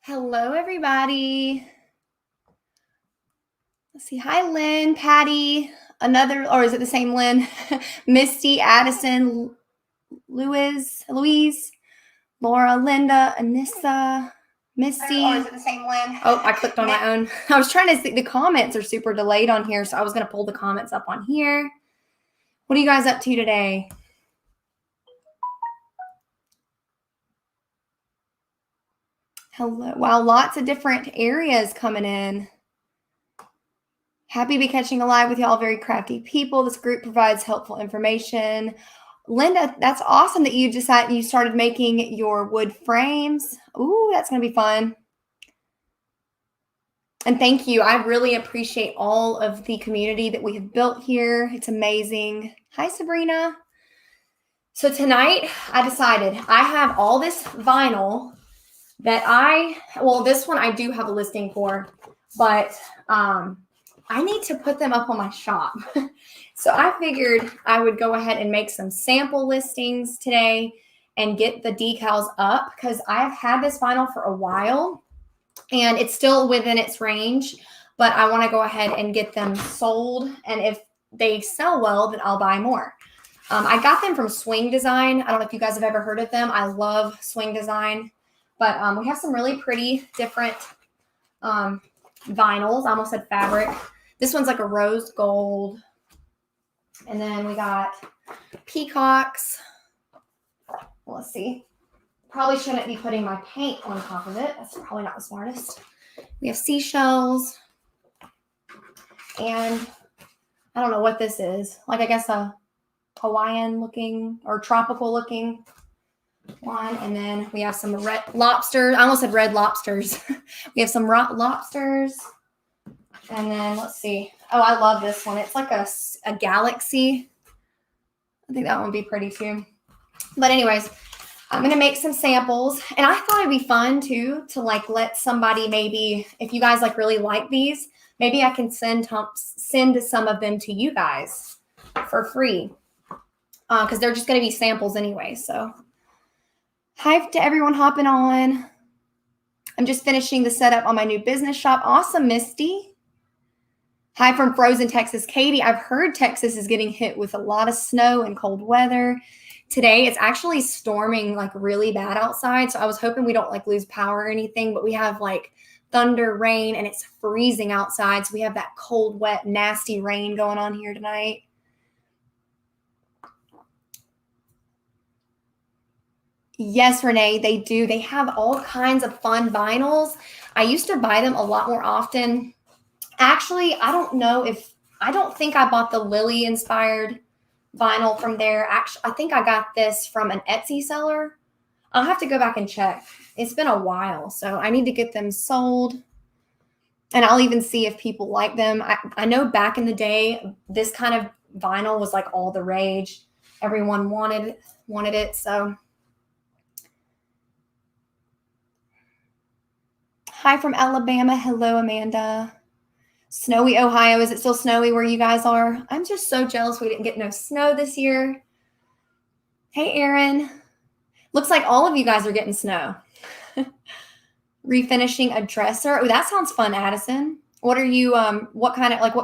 Hello, everybody. Let's see. Hi, Lynn, Patty, or is it the same Lynn? Misty, Addison, Louise, Laura, Linda, Anissa, Misty. Or is it the same Lynn? Oh, I clicked on my own. I was trying to see. The comments are super delayed on here, so I was going to pull the comments up on here. What are you guys up to today? Hello. Wow, lots of different areas coming in. Happy to be catching a live with y'all, very crafty people. This group provides helpful information. Linda, that's awesome that you started making your wood frames. Ooh, that's going to be fun. And thank you. I really appreciate all of the community that we have built here. It's amazing. Hi, Sabrina. So tonight I decided I have all this vinyl that this one I do have a listing for, but I need to put them up on my shop. So I figured I would go ahead and make some sample listings today and get the decals up because I've had this vinyl for a while and it's still within its range, but I want to go ahead and get them sold. And if they sell well, then I'll buy more. I got them from Swing Design. I don't know if you guys have ever heard of them. I love Swing Design, but we have some really pretty different vinyls. I almost said fabric. This one's like a rose gold. And then we got peacocks. Let's see. Probably shouldn't be putting my paint on top of it. That's probably not the smartest. We have seashells. And I don't know what this is. Like, I guess a Hawaiian looking or tropical looking one. And then we have some red lobsters. I almost said red lobsters. We have some lobsters. And then let's see. Oh, I love this one. It's like a galaxy. I think that one would be pretty too. But anyways, I'm going to make some samples. And I thought it'd be fun too to like let somebody, maybe if you guys like really like these, maybe I can send some of them to you guys for free. Because they're just going to be samples anyway. So hi to everyone hopping on. I'm just finishing the setup on my new business shop. Awesome, Misty. Hi from Frozen, Texas. Katie, I've heard Texas is getting hit with a lot of snow and cold weather. Today, it's actually storming like really bad outside. So I was hoping we don't like lose power or anything, but we have like thunder, rain, and it's freezing outside. So we have that cold, wet, nasty rain going on here tonight. Yes, Renee, they do. They have all kinds of fun vinyls. I used to buy them a lot more often. Actually, I don't think I bought the Lily inspired vinyl from there. Actually, I think I got this from an Etsy seller. I'll have to go back and check. It's been a while, so I need to get them sold. And I'll even see if people like them. I know back in the day, this kind of vinyl was like all the rage. Everyone wanted it, so. Hi from Alabama. Hello, Amanda. Snowy Ohio. Is it still snowy where you guys are? I'm just so jealous we didn't get no snow this year. Hey, Aaron. Looks like all of you guys are getting snow. Refinishing a dresser. Oh, that sounds fun, Addison. What are you, what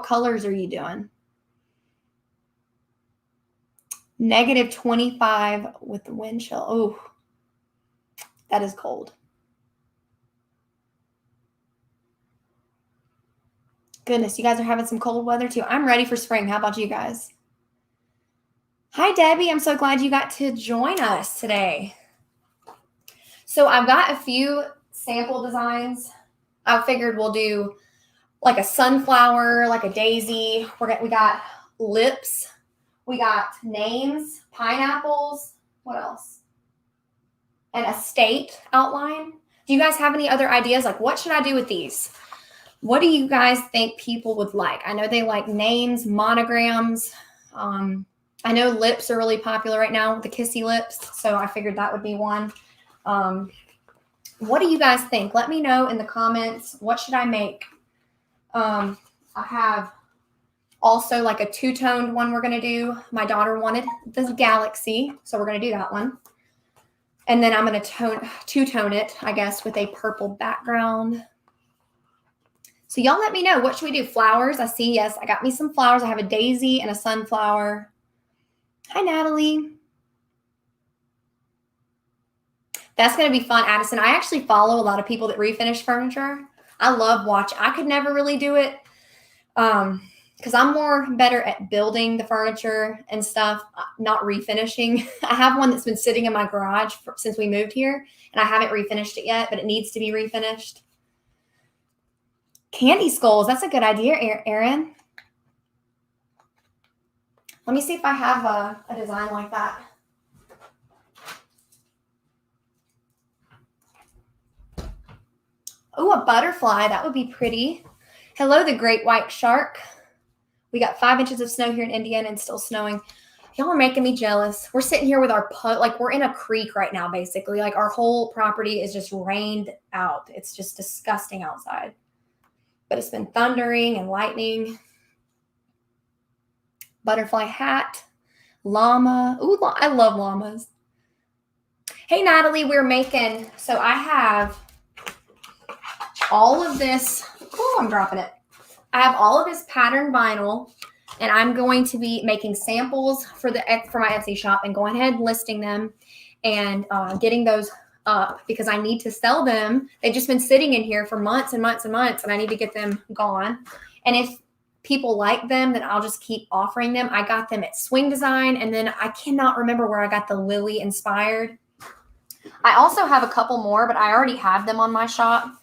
colors are you doing? -25 with the wind chill. Oh, that is cold. Goodness, you guys are having some cold weather too. I'm ready for spring. How about you guys? Hi, Debbie. I'm so glad you got to join us today. So I've got a few sample designs. I figured we'll do like a sunflower, like a daisy. We got lips. We got names, pineapples. What else? And a state outline. Do you guys have any other ideas? Like, what should I do with these? What do you guys think people would like? I know they like names, monograms. I know lips are really popular right now with the kissy lips, so I figured that would be one. What do you guys think? Let me know in the comments. What should I make? I have also like a two-toned one we're going to do. My daughter wanted the galaxy, so we're going to do that one. And then I'm going to two-tone it, I guess, with a purple background. So y'all let me know. What should we do? Flowers? I see. Yes, I got me some flowers. I have a daisy and a sunflower. Hi, Natalie. That's going to be fun, Addison. I actually follow a lot of people that refinish furniture. I love watching. I could never really do it because I'm more better at building the furniture and stuff, not refinishing. I have one that's been sitting in my garage since we moved here, and I haven't refinished it yet, but it needs to be refinished. Candy skulls. That's a good idea, Erin. Let me see if I have a design like that. Oh, a butterfly. That would be pretty. Hello, the great white shark. We got 5 inches of snow here in Indiana and still snowing. Y'all are making me jealous. We're sitting here with our like we're in a creek right now, basically. Like our whole property is just rained out. It's just disgusting outside. But it's been thundering and lightning. Butterfly hat. Llama. Ooh, I love llamas. Hey, Natalie, we're making, so I have all of this. Oh, I'm dropping it. I have all of this pattern vinyl, and I'm going to be making samples for my Etsy shop and going ahead and listing them and getting those up because I need to sell them. They've just been sitting in here for months and months and months, and I need to get them gone. And if people like them, then I'll just keep offering them. I got them at Swing Design, and then I cannot remember where I got the Lily inspired. I also have a couple more, but I already have them on my shop.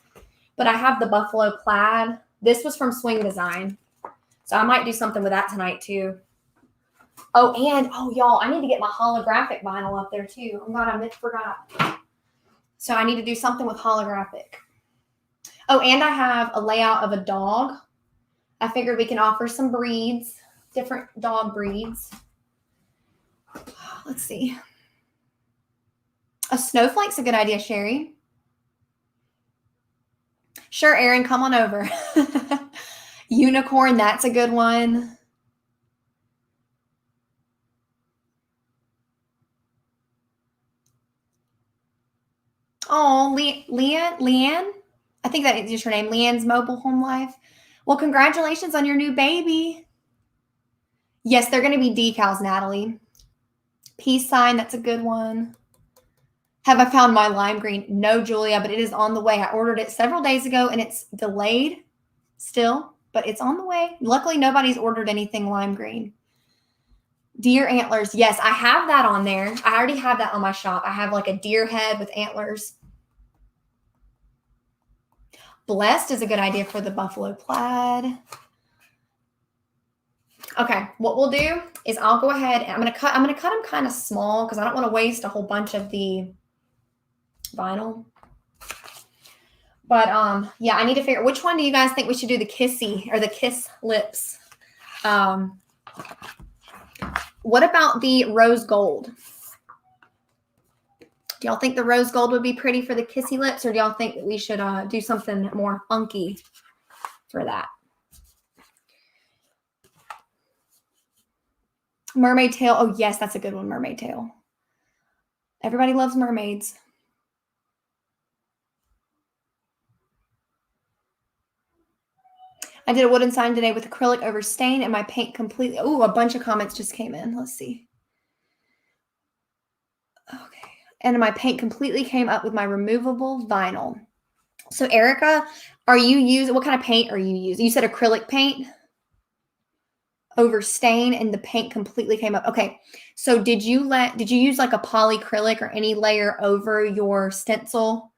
But I have the buffalo plaid. This was from Swing Design. So I might do something with that tonight too. Oh, and y'all, I need to get my holographic vinyl up there too. Oh God, I forgot. So I need to do something with holographic. Oh, and I have a layout of a dog. I figured we can offer some breeds, different dog breeds. Let's see. A snowflake's a good idea, Sherry. Sure, Erin, come on over. Unicorn, that's a good one. Oh, Leanne? I think that is just her name. Leanne's Mobile Home Life. Well, congratulations on your new baby. Yes, they're going to be decals, Natalie. Peace sign, that's a good one. Have I found my lime green? No, Julia, but it is on the way. I ordered it several days ago, and it's delayed still, but it's on the way. Luckily, nobody's ordered anything lime green. Deer antlers. Yes, I have that on there. I already have that on my shop. I have like a deer head with antlers. Blessed is a good idea for the buffalo plaid. Okay, what we'll do is I'll go ahead and I'm gonna cut them kind of small because I don't want to waste a whole bunch of the vinyl. But yeah, I need to figure which one do you guys think we should do, the kissy or the kiss lips? What about the rose gold? Do y'all think the rose gold would be pretty for the kissy lips, or do y'all think that we should do something more funky for that? Mermaid tail. Oh, yes, that's a good one, mermaid tail. Everybody loves mermaids. I did a wooden sign today with acrylic over stain and my paint completely. Oh, a bunch of comments just came in. Let's see. Okay. And my paint completely came up with my removable vinyl. So Erica, what kind of paint are you using? You said acrylic paint over stain and the paint completely came up. Okay. So did you use like a polyacrylic or any layer over your stencil?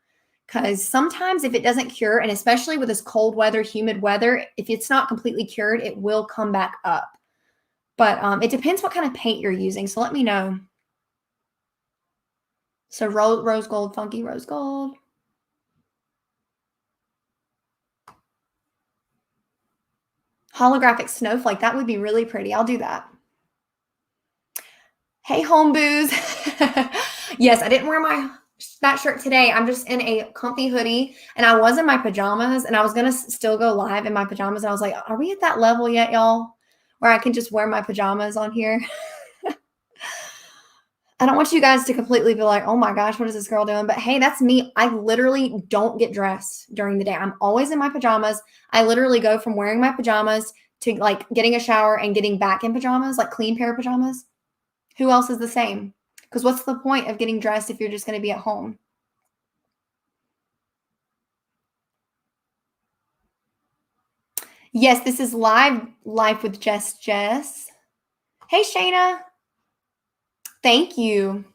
Because sometimes if it doesn't cure, and especially with this cold weather, humid weather, if it's not completely cured, it will come back up. But it depends what kind of paint you're using. So let me know. So rose gold, funky rose gold. Holographic snowflake. That would be really pretty. I'll do that. Hey, home booze. Yes, I didn't wear that shirt today. I'm just in a comfy hoodie, and I was in my pajamas, and I was going to still go live in my pajamas. And I was like, are we at that level yet, y'all, where I can just wear my pajamas on here? I don't want you guys to completely be like, oh my gosh, what is this girl doing? But hey, that's me. I literally don't get dressed during the day. I'm always in my pajamas. I literally go from wearing my pajamas to like getting a shower and getting back in pajamas, like clean pair of pajamas. Who else is the same? Because what's the point of getting dressed if you're just going to be at home? Yes, this is live Life with Jess. Hey, Shayna. Thank you.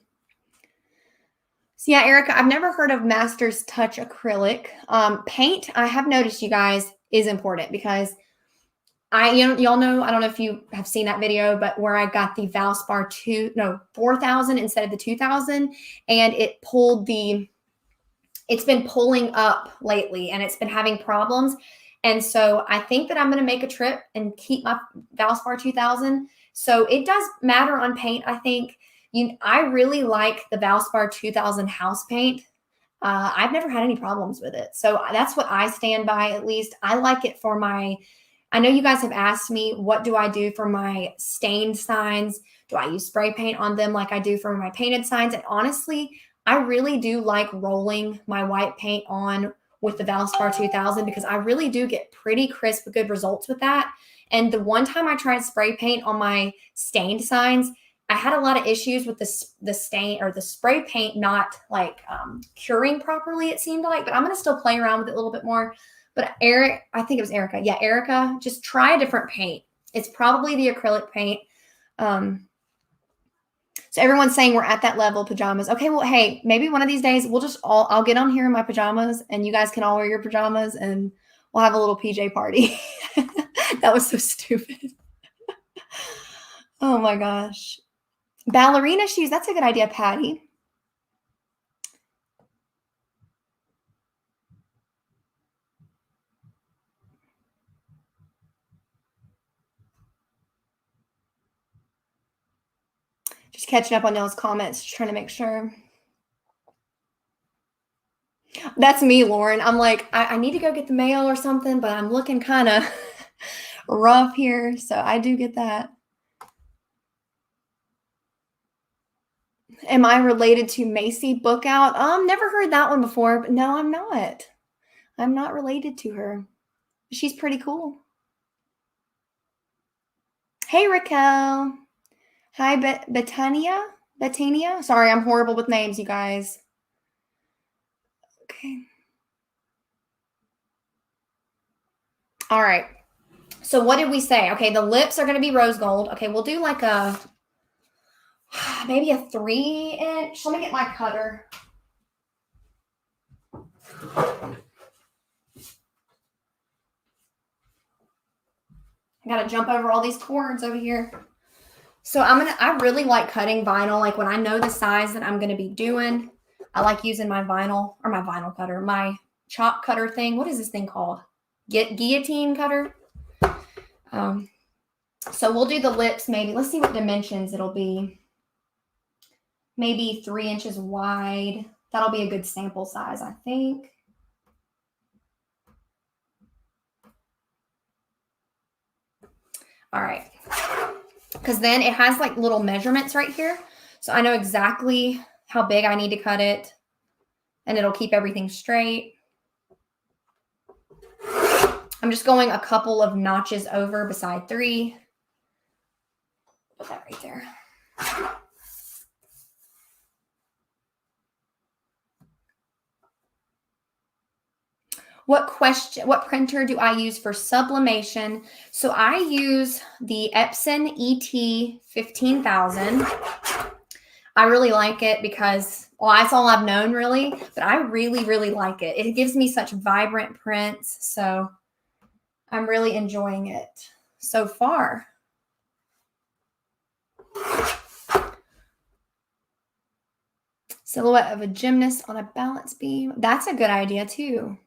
So yeah, Erica, I've never heard of Master's Touch acrylic. Paint, I have noticed, you guys, is important because y'all know, I don't know if you have seen that video, but where I got the Valspar 4,000 instead of the 2,000, and it's been pulling up lately and it's been having problems. And so I think that I'm going to make a trip and keep my Valspar 2000. So it does matter on paint. I think I really like the Valspar 2000 house paint. I've never had any problems with it. So that's what I stand by. At least I like it for I know you guys have asked me, what do I do for my stained signs? Do I use spray paint on them like I do for my painted signs? And honestly, I really do like rolling my white paint on with the Valspar 2000 because I really do get pretty crisp, good results with that. And the one time I tried spray paint on my stained signs, I had a lot of issues with the stain or the spray paint not like curing properly, it seemed like. But I'm going to still play around with it a little bit more. But I think it was Erica. Yeah, Erica, just try a different paint. It's probably the acrylic paint. So everyone's saying we're at that level, pajamas. Okay, well, hey, maybe one of these days I'll get on here in my pajamas and you guys can all wear your pajamas and we'll have a little PJ party. That was so stupid. Oh my gosh. Ballerina shoes. That's a good idea, Patty. Just catching up on y'all's comments, just trying to make sure. That's me, Lauren. I'm like, I need to go get the mail or something, but I'm looking kind of rough here. So I do get that. Am I related to Macy Bookout? Never heard that one before, but no, I'm not. I'm not related to her. She's pretty cool. Hey, Raquel. Hi, Betania. Sorry, I'm horrible with names, you guys. Okay. All right. So what did we say? Okay, the lips are going to be rose gold. Okay, we'll do like maybe a 3-inch. Let me get my cutter. I got to jump over all these cords over here. So I really like cutting vinyl. Like when I know the size that I'm going to be doing, I like using my vinyl cutter, my chop cutter thing. What is this thing called? Guillotine cutter. So we'll do the lips maybe. Let's see what dimensions it'll be. Maybe 3 inches wide. That'll be a good sample size, I think. All right. Because then it has like little measurements right here. So I know exactly how big I need to cut it. And it'll keep everything straight. I'm just going a couple of notches over beside 3. Put that right there. What printer do I use for sublimation? So I use the Epson ET 15,000. I really like it because, well, that's all I've known really, but I really, really like it. It gives me such vibrant prints. So I'm really enjoying it so far. Silhouette of a gymnast on a balance beam. That's a good idea too.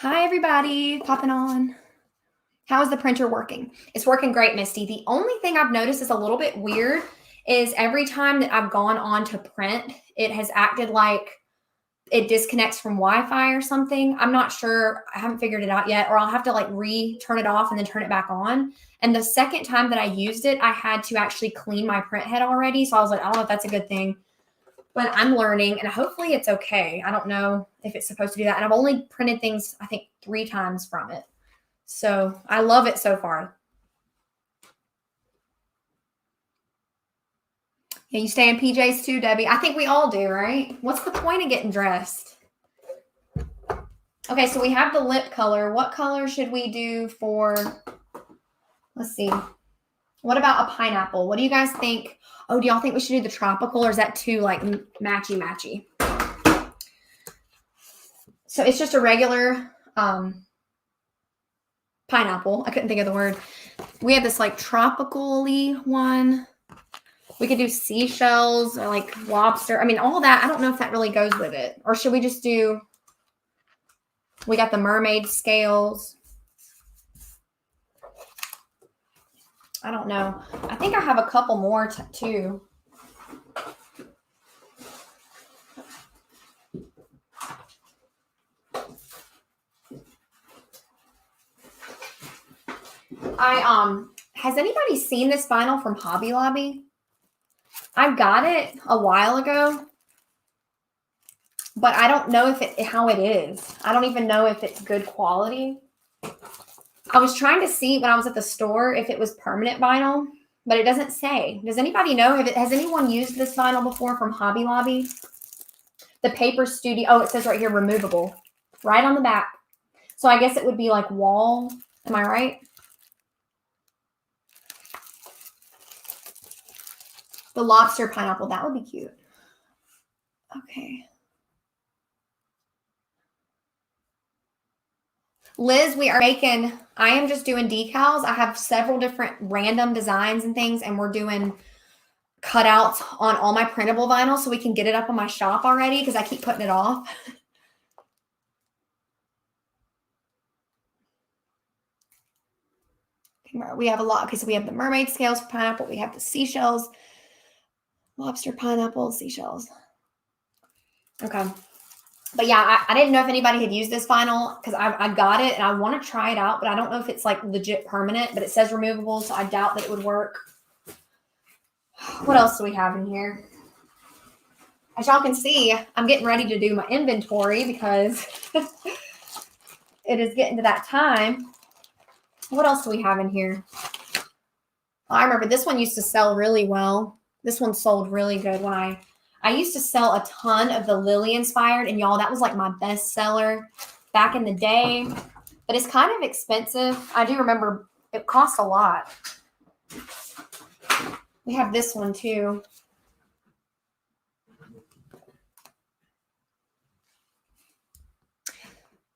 Hi, everybody. Popping on. How is the printer working? It's working great, Misty. The only thing I've noticed is a little bit weird is every time that I've gone on to print, it has acted like it disconnects from Wi-Fi or something. I'm not sure. I haven't figured it out yet, or I'll have to like turn it off and then turn it back on. And the second time that I used it, I had to actually clean my print head already. So I was like, I don't know if that's a good thing, but I'm learning and hopefully it's okay. I don't know if it's supposed to do that. And I've only printed things, I think 3 times from it. So I love it so far. Yeah, you stay in PJs too, Debbie. I think we all do, right? What's the point of getting dressed? Okay, so we have the lip color. What color should we do for, let's see. What about a pineapple? What do you guys think? Oh, do y'all think we should do the tropical, or is that too like matchy? So it's just a regular pineapple. I couldn't think of the word. We have this like tropical-y one. We could do seashells or like lobster. I mean, all that. I don't know if that really goes with it. Or should we just do, we got the mermaid scales. I don't know. I think I have a couple more too. Has anybody seen this vinyl from Hobby Lobby? I got it a while ago, but I don't know how it is. I don't even know if it's good quality. I was trying to see when I was at the store if it was permanent vinyl, but it doesn't say. Does anybody know? Has anyone used this vinyl before from Hobby Lobby? The Paper Studio. Oh, it says right here, removable. Right on the back. So I guess it would be like wall. Am I right? The lobster pineapple. That would be cute. Okay. Liz, I am just doing decals. I have several different random designs and things, and we're doing cutouts on all my printable vinyl so we can get it up on my shop already because I keep putting it off. We have a lot. Okay, so we have the mermaid scales for pineapple. We have the seashells, lobster, pineapple, seashells. Okay. But yeah, I didn't know if anybody had used this vinyl because I got it and I want to try it out, but I don't know if it's like legit permanent, but it says removable, so I doubt that it would work. What else do we have in here? As y'all can see, I'm getting ready to do my inventory because it is getting to that time. What else do we have in here? I remember this one used to sell really well. This one sold really good when I used to sell a ton of the Lily inspired, and y'all, that was like my best seller back in the day, but it's kind of expensive. I do remember it cost a lot. We have this one too.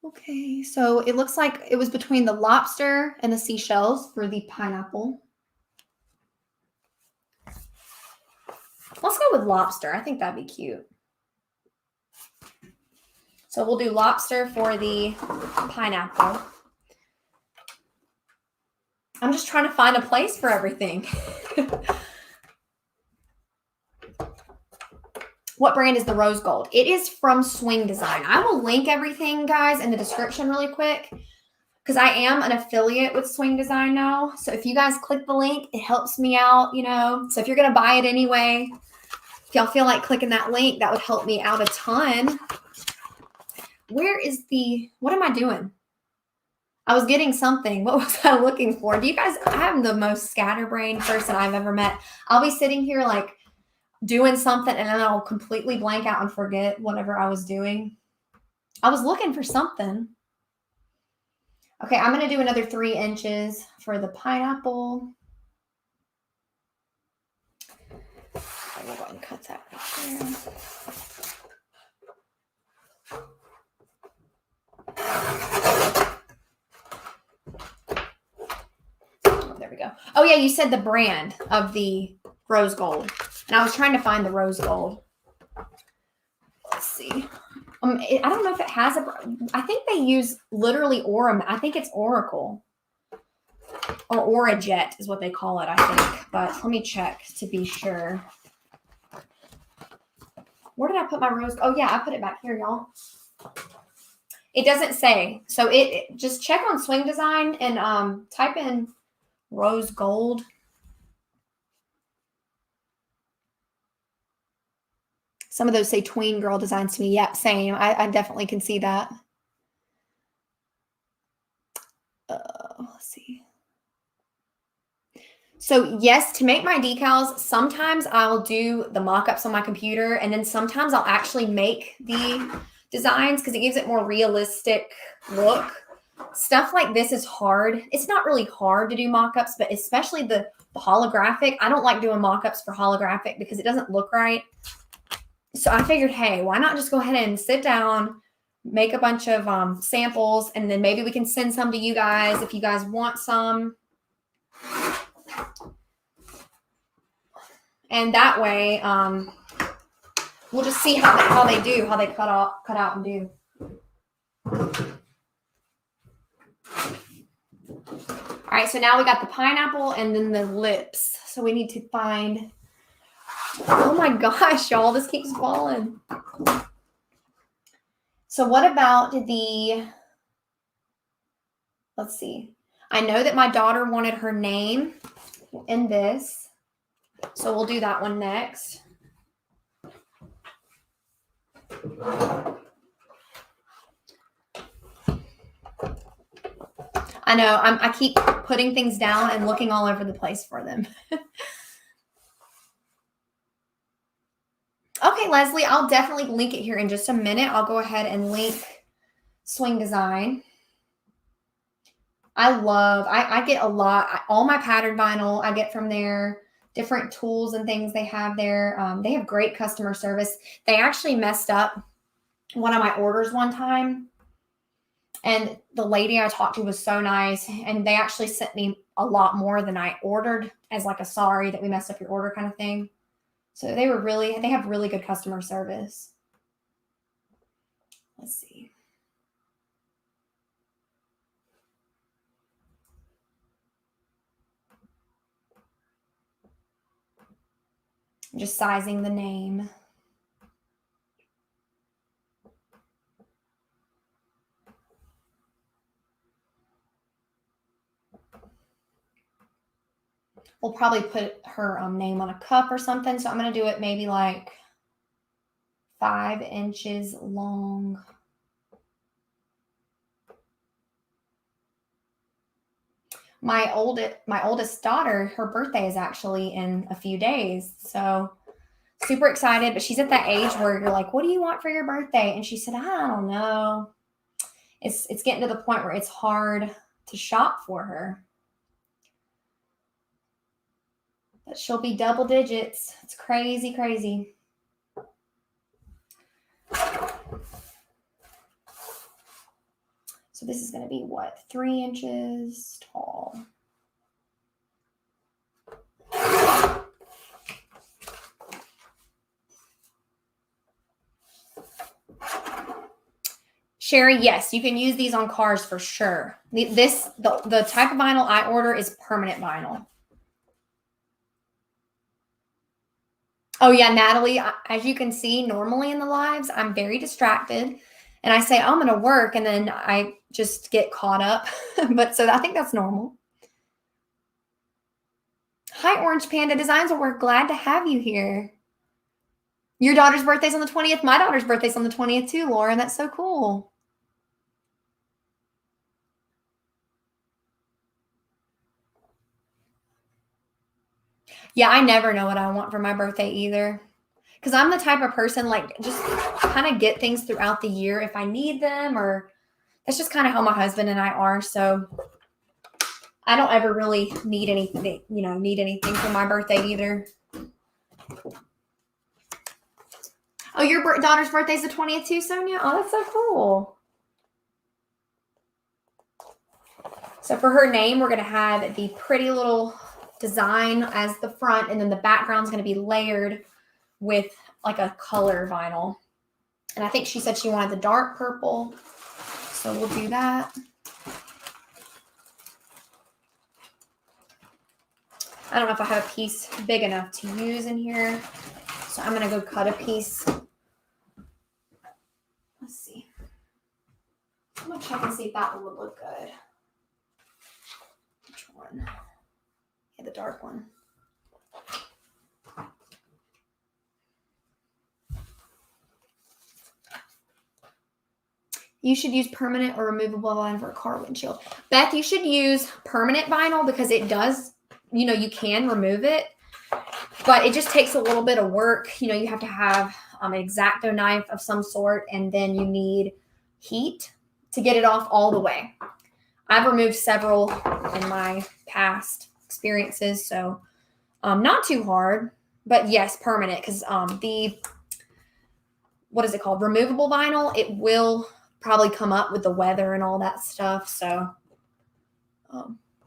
Okay, so it looks like it was between the lobster and the seashells for the pineapple. Let's go with lobster. I think that'd be cute. So we'll do lobster for the pineapple. I'm just trying to find a place for everything. What brand is the rose gold? It is from Swing Design. I will link everything, guys, in the description really quick because I am an affiliate with Swing Design now. So if you guys click the link, it helps me out, you know. So if you're going to buy it anyway, if y'all feel like clicking that link, that would help me out a ton. Where is what am I doing? I was getting something. What was I looking for? Do you guys, I'm the most scatterbrained person I've ever met. I'll be sitting here like doing something and then I'll completely blank out and forget whatever I was doing. I was looking for something. Okay, I'm going to do another 3 inches for the pineapple. We'll go ahead and cut that right there. Oh, there we go. Oh yeah, you said the brand of the rose gold. And I was trying to find the rose gold. Let's see. I don't know if it has I think they use literally I think it's Oracle. Or Orajet is what they call it, I think. But let me check to be sure. Where did I put my rose? Oh yeah, I put it back here, y'all. It doesn't say. So it just check on Swing Design and type in rose gold. Some of those say tween girl designs to me. Yep, same. I definitely can see that. Let's see. So yes, to make my decals, sometimes I'll do the mock-ups on my computer, and then sometimes I'll actually make the designs because it gives it more realistic look. Stuff like this is hard. It's not really hard to do mock-ups, but especially the holographic. I don't like doing mock-ups for holographic because it doesn't look right. So I figured, hey, why not just go ahead and sit down, make a bunch of samples, and then maybe we can send some to you guys if you guys want some. And that way, we'll just see how they do, how they cut out and do. All right, so now we got the pineapple and then the lips. So we need to find, oh my gosh, y'all, this keeps falling. So what about let's see. I know that my daughter wanted her name in this. So we'll do that one next. I know, I keep putting things down and looking all over the place for them. Okay, Leslie, I'll definitely link it here in just a minute. I'll go ahead and link Swing Design. I get a lot, all my pattern vinyl I get from there, different tools and things they have there. They have great customer service. They actually messed up one of my orders one time. And the lady I talked to was so nice. And they actually sent me a lot more than I ordered as like a sorry that we messed up your order kind of thing. So they have really good customer service. Let's see. I'm just sizing the name. We'll probably put her name on a cup or something. So I'm going to do it maybe like 5 inches long. My oldest daughter, her birthday is actually in a few days. So super excited, but she's at that age where you're like, what do you want for your birthday? And she said, I don't know. It's getting to the point where it's hard to shop for her. But she'll be double digits. It's crazy, crazy. So this is going to be what? 3 inches tall. Sherry, yes, you can use these on cars for sure. The type of vinyl I order is permanent vinyl. Oh yeah, Natalie, as you can see, normally in the lives, I'm very distracted. And I say, oh, I'm going to work, and then I just get caught up. But so I think that's normal. Hi, Orange Panda Designs. We're glad to have you here. Your daughter's birthday's on the 20th. My daughter's birthday's on the 20th too, Lauren. That's so cool. Yeah, I never know what I want for my birthday either. Because I'm the type of person, like, just kind of get things throughout the year if I need them, or that's just kind of how my husband and I are. So I don't ever really need anything for my birthday either. Oh, your daughter's birthday's the 20th too, Sonia? Oh, that's so cool. So for her name, we're going to have the pretty little design as the front, and then the background's going to be layered with like a color vinyl. And I think she said she wanted the dark purple. So we'll do that. I don't know if I have a piece big enough to use in here. So I'm going to go cut a piece see if that one would look good. Which one? Yeah, the dark one. You should use permanent or removable vinyl for a car windshield. Beth, you should use permanent vinyl because it does, you know, you can remove it, but it just takes a little bit of work. You know, you have to have an X-Acto knife of some sort, and then you need heat to get it off all the way. I've removed several in my past experiences, so not too hard, but yes, permanent, because the, what is it called? Removable vinyl, it will probably come up with the weather and all that stuff. So,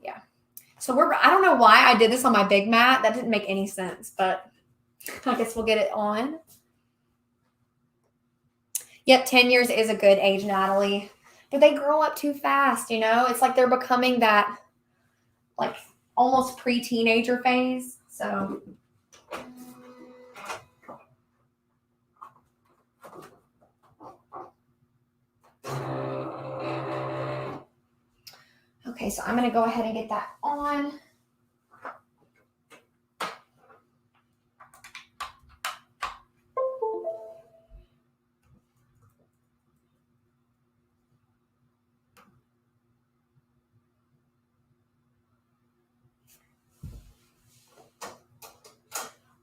yeah. So I don't know why I did this on my big mat. That didn't make any sense, but I guess we'll get it on. Yep, 10 years is a good age, Natalie. But they grow up too fast, you know? It's like they're becoming that, like, almost pre-teenager phase. So, okay, so I'm going to go ahead and get that on.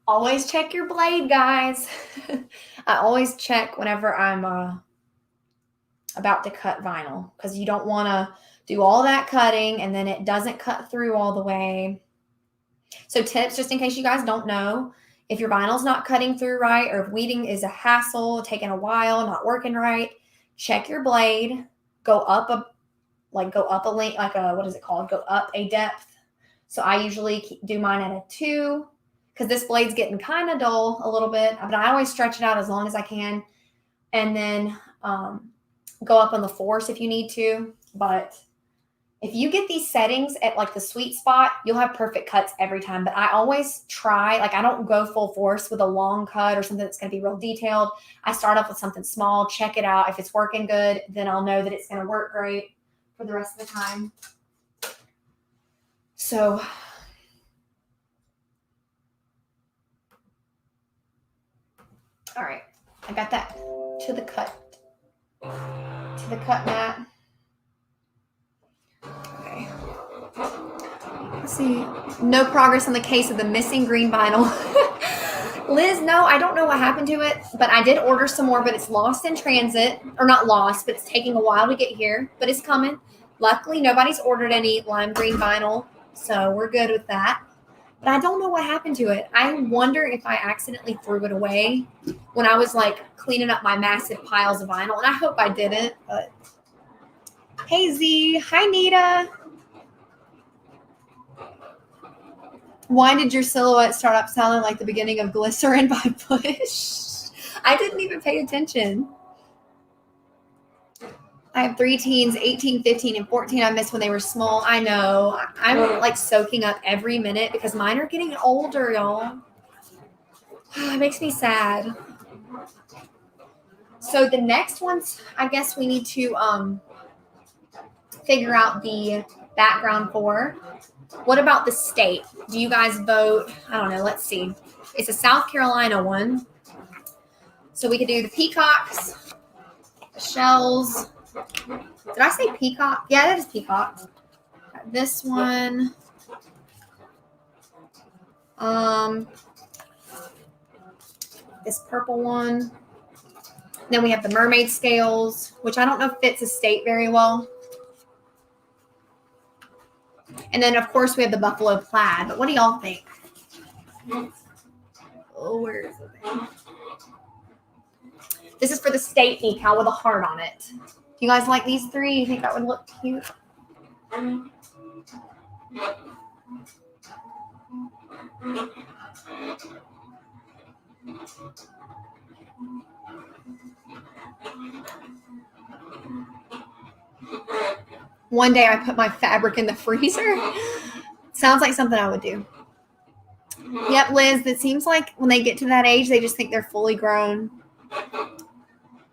Always check your blade, guys. I always check whenever I'm about to cut vinyl, because you don't want to do all that cutting and then it doesn't cut through all the way. So tips, just in case you guys don't know, if your vinyl's not cutting through right, or if weeding is a hassle, taking a while, not working right, check your blade, go up a length, like a, what is it called? Go up a depth. So I usually do mine at a 2, because this blade's getting kind of dull a little bit, but I always stretch it out as long as I can. And then go up on the force if you need to. But if you get these settings at like the sweet spot, you'll have perfect cuts every time. But I always try, like I don't go full force with a long cut or something that's going to be real detailed. I start off with something small, check it out. If it's working good, then I'll know that it's going to work great for the rest of the time. So all right, I got that to the cut mat. Okay. Let's see. No progress on the case of the missing green vinyl. Liz, no, I don't know what happened to it, but I did order some more, but it's lost in transit. Or not lost, but it's taking a while to get here, but it's coming. Luckily, nobody's ordered any lime green vinyl, so we're good with that. But I don't know what happened to it. I wonder if I accidentally threw it away when I was like cleaning up my massive piles of vinyl. And I hope I didn't, but hey Z, hi Nita. Why did your silhouette start up sounding like the beginning of Glycerin by Bush? I didn't even pay attention. I have 3 teens, 18, 15, and 14. I missed when they were small. I know. I'm like soaking up every minute because mine are getting older, y'all. It makes me sad. So the next ones, I guess we need to figure out the background for. What about the state? Do you guys vote? I don't know. Let's see. It's a South Carolina one. So we could do the peacocks, the shells. Did I say peacock? Yeah, that is peacock. This one. This purple one. Then we have the mermaid scales, which I don't know fits a state very well. And then, of course, we have the buffalo plaid. But what do y'all think? Oh, where is it? This is for the state decal with a heart on it. Do you guys like these 3? You think that would look cute? One day I put my fabric in the freezer. Sounds like something I would do. Yep, Liz, it seems like when they get to that age, they just think they're fully grown.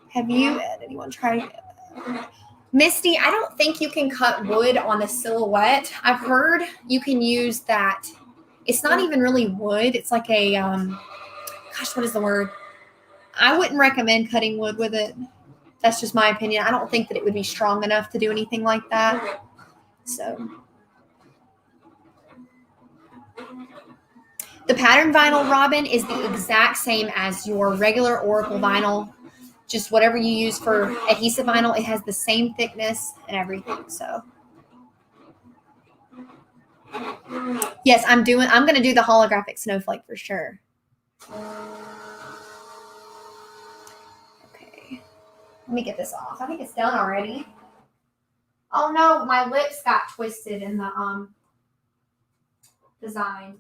Have you, anyone tried? Misty, I don't think you can cut wood on the silhouette. I've heard you can use that. It's not even really wood. It's like a, gosh, what is the word? I wouldn't recommend cutting wood with it. That's just my opinion. I don't think that it would be strong enough to do anything like that. So the pattern vinyl, Robin, is the exact same as your regular Oracle vinyl. Just whatever you use for adhesive vinyl, it has the same thickness and everything. So yes, I'm going to do the holographic snowflake for sure. Okay. Let me get this off. I think it's done already. Oh no, my lips got twisted in the design.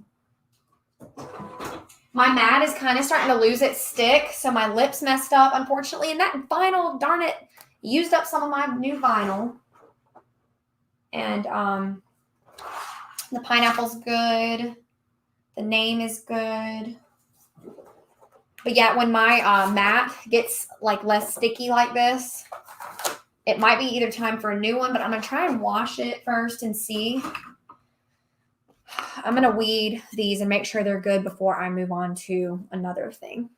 My mat is kind of starting to lose its stick, so my lips messed up, unfortunately. And that vinyl, darn it, used up some of my new vinyl. And the pineapple's good. The name is good. But yeah, when my mat gets like less sticky like this, it might be either time for a new one, but I'm going to try and wash it first and see. I'm going to weed these and make sure they're good before I move on to another thing.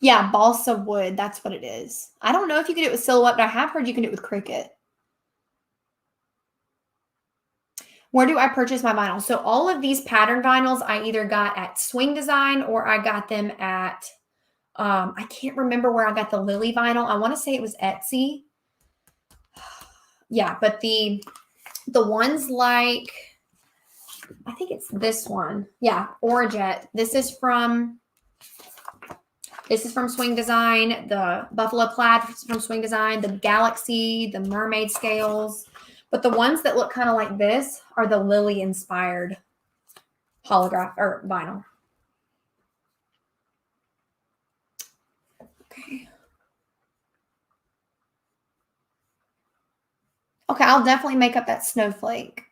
Yeah, balsa wood. That's what it is. I don't know if you can do it with Silhouette, but I have heard you can do it with Cricut. Where do I purchase my vinyl? So all of these pattern vinyls I either got at Swing Design or I got them at, I can't remember where I got the Lily vinyl. I want to say it was Etsy. Yeah, but the ones like, I think it's this one. Yeah, Orajet. This is from Swing Design. The Buffalo Plaid from Swing Design. The Galaxy, the Mermaid Scales. But the ones that look kind of like this are the Lily inspired holograph or vinyl. Okay. Okay, I'll definitely make up that snowflake.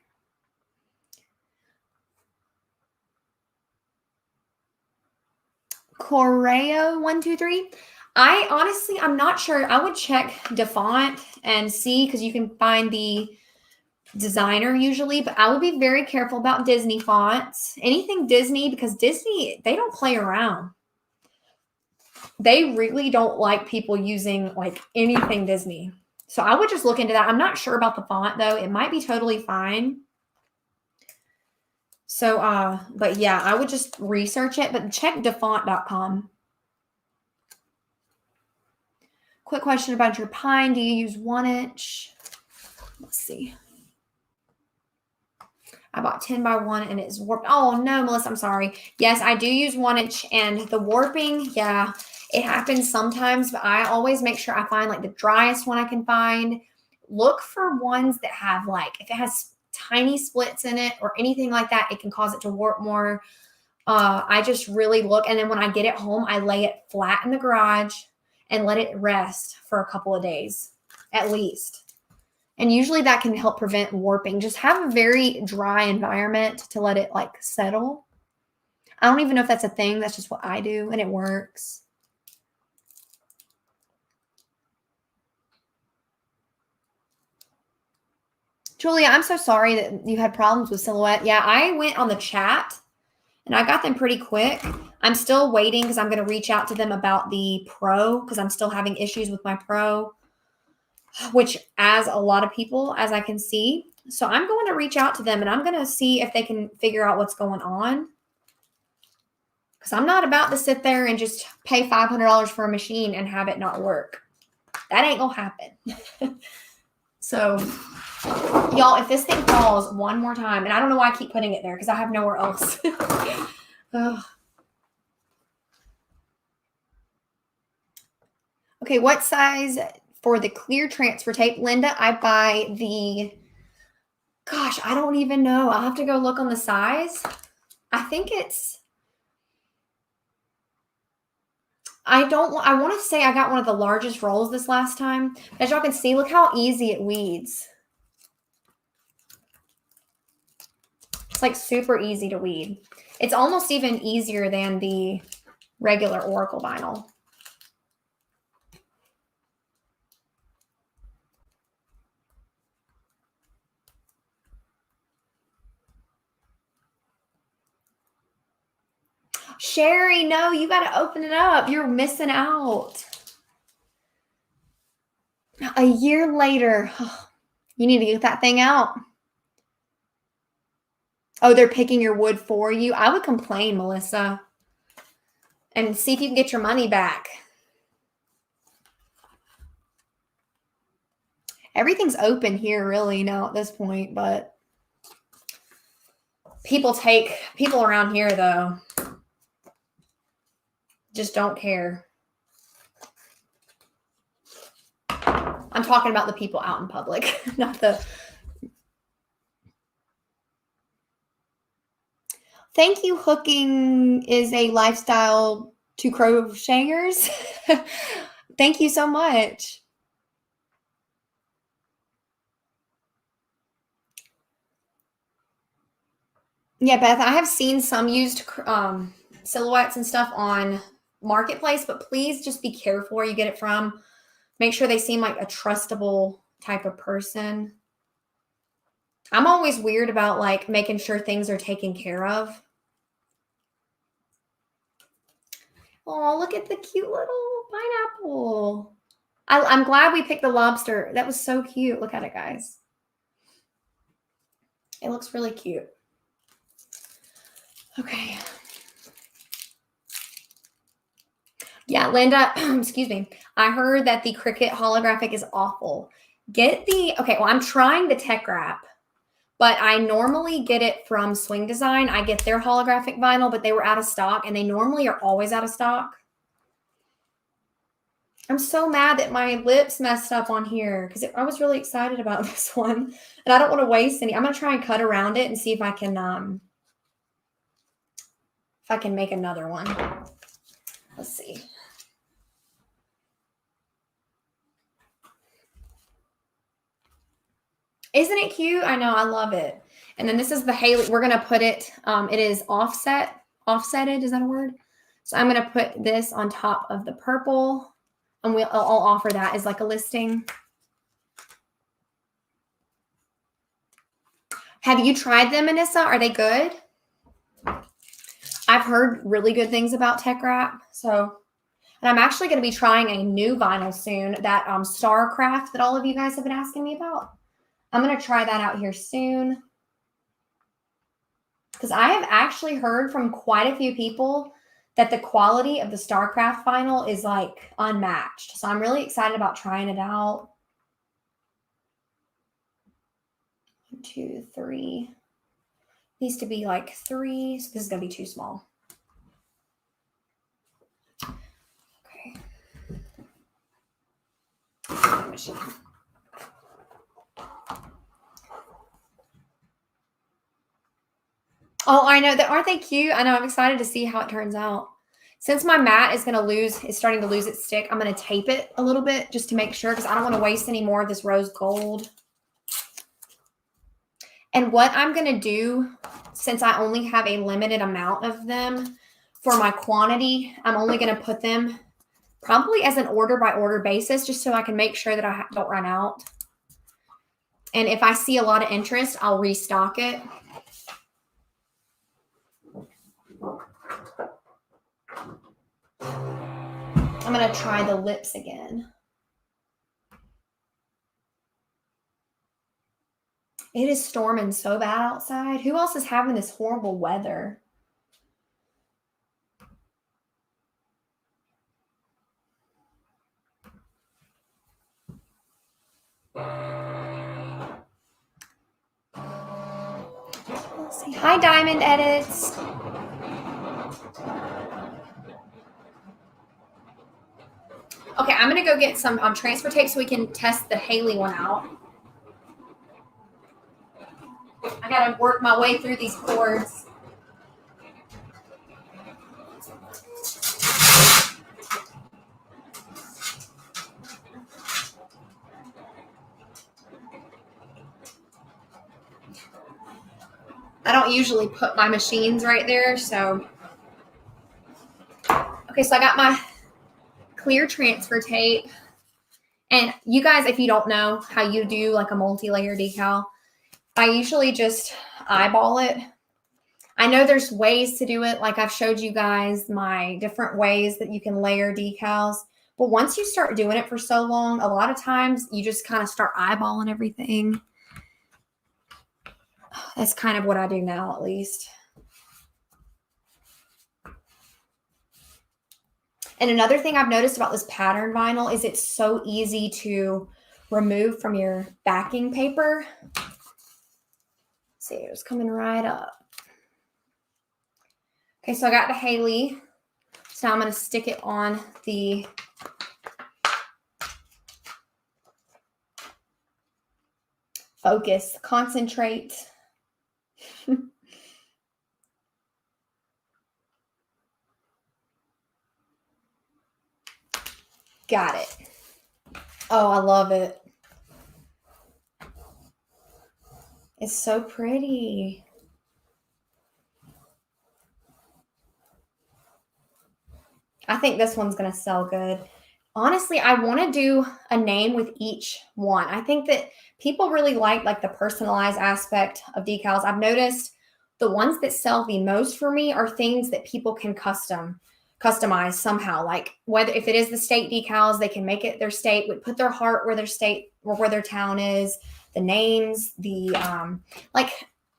Correo123. I honestly, I'm not sure. I would check DeFont and see because you can find the designer usually, but I would be very careful about Disney fonts. Anything Disney, because Disney, they don't play around. They really don't like people using like anything Disney. So I would just look into that. I'm not sure about the font though. It might be totally fine. So, but yeah, I would just research it, but check defont.com. Quick question about your pine. Do you use 1-inch? Let's see. I bought 10 by 1 and it's warped. Oh no, Melissa, I'm sorry. Yes, I do use 1-inch and the warping, yeah, it happens sometimes, but I always make sure I find like the driest one I can find. Look for ones that have like, if it has tiny splits in it or anything like that, it can cause it to warp more. I just really look. And then when I get it home, I lay it flat in the garage and let it rest for a couple of days at least. And usually that can help prevent warping. Just have a very dry environment to let it like settle. I don't even know if that's a thing. That's just what I do and it works. Julia, I'm so sorry that you had problems with Silhouette. Yeah, I went on the chat and I got them pretty quick. I'm still waiting because I'm going to reach out to them about the Pro because I'm still having issues with my Pro, which as a lot of people, as I can see. So I'm going to reach out to them and I'm going to see if they can figure out what's going on. Because I'm not about to sit there and just pay $500 for a machine and have it not work. That ain't going to happen. So, y'all, if this thing falls one more time, and I don't know why I keep putting it there because I have nowhere else. Okay, what size for the clear transfer tape? Linda, I buy the, gosh, I don't even know. I'll have to go look on the size. I think it's, I want to say I got one of the largest rolls this last time. As y'all can see, look how easy it weeds. It's like super easy to weed. It's almost even easier than the regular Oracle vinyl. Sherry, no, you got to open it up. You're missing out. A year later, you need to get that thing out. Oh, they're picking your wood for you. I would complain, Melissa, and see if you can get your money back. Everything's open here really now at this point, but people around here though just don't care. I'm talking about the people out in public, not the. Thank you. Hooking is a lifestyle to crocheters. Thank you so much. Yeah, Beth, I have seen some used silhouettes and stuff on Marketplace, but please just be careful where you get it from. Make sure they seem like a trustable type of person. I'm always weird about like making sure things are taken care of. Oh, look at the cute little pineapple. I'm glad we picked the lobster. That was so cute. Look at it, guys. It looks really cute. Okay. Yeah, Linda, excuse me. I heard that the Cricut holographic is awful. Okay, well, I'm trying the tech wrap, but I normally get it from Swing Design. I get their holographic vinyl, but they were out of stock, and they normally are always out of stock. I'm so mad that my lips messed up on here because I was really excited about this one, and I don't want to waste any. I'm going to try and cut around it and see if I can make another one. Let's see. Isn't it cute? I know. I love it. And then this is the Haley. We're going to put it, it is offsetted. Is that a word? So I'm going to put this on top of the purple, and I'll offer that as like a listing. Have you tried them, Anissa? Are they good? I've heard really good things about Tech Wrap. So, and I'm actually going to be trying a new vinyl soon, that Starcraft that all of you guys have been asking me about. I'm going to try that out here soon. Because I have actually heard from quite a few people that the quality of the Starcraft vinyl is like unmatched. So I'm really excited about trying it out. 1, 2, 3. Needs to be like 3. So this is going to be too small. Okay. Machine. Oh, I know. Aren't they cute? I know. I'm excited to see how it turns out. Since my mat is starting to lose its stick, I'm going to tape it a little bit just to make sure, because I don't want to waste any more of this rose gold. And what I'm going to do, since I only have a limited amount of them for my quantity, I'm only going to put them probably as an order by order basis, just so I can make sure that I don't run out. And if I see a lot of interest, I'll restock it. I'm going to try the lips again. It is storming so bad outside. Who else is having this horrible weather? Let's see. Hi, Diamond Edits. Okay, I'm going to go get some transfer tape so we can test the Haley one out. I got to work my way through these cords. I don't usually put my machines right there, so. Okay, so I got my clear transfer tape. And you guys, if you don't know how you do like a multi-layer decal, I usually just eyeball it. I know there's ways to do it. Like I've showed you guys my different ways that you can layer decals. But once you start doing it for so long, a lot of times you just kind of start eyeballing everything. That's kind of what I do now, at least. And another thing I've noticed about this pattern vinyl is it's so easy to remove from your backing paper. See, it's coming right up. Okay, so I got the Haley. So now I'm going to stick it on the focus, concentrate. Got it. Oh, I love it. It's so pretty. I think this one's going to sell good. Honestly, I want to do a name with each one. I think that people really like the personalized aspect of decals. I've noticed the ones that sell the most for me are things that people can customize somehow. Like whether if it is the state decals, they can make it their state, would put their heart where their state or where their town is, the names, the like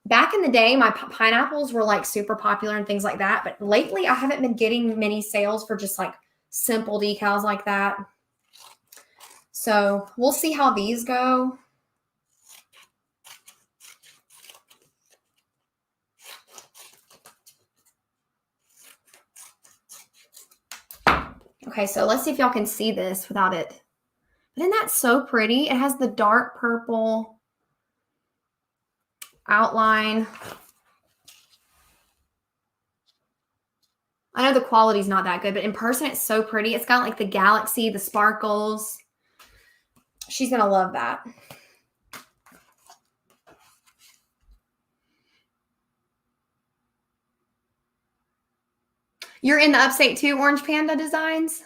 back in the day, my pineapples were like super popular and things like that. But lately I haven't been getting many sales for just like simple decals like that. So we'll see how these go. Okay, so let's see if y'all can see this without it. But isn't that so pretty? It has the dark purple outline. I know the quality's not that good, but in person it's so pretty. It's got like the galaxy, the sparkles. She's going to love that. You're in the upstate too, Orange Panda Designs?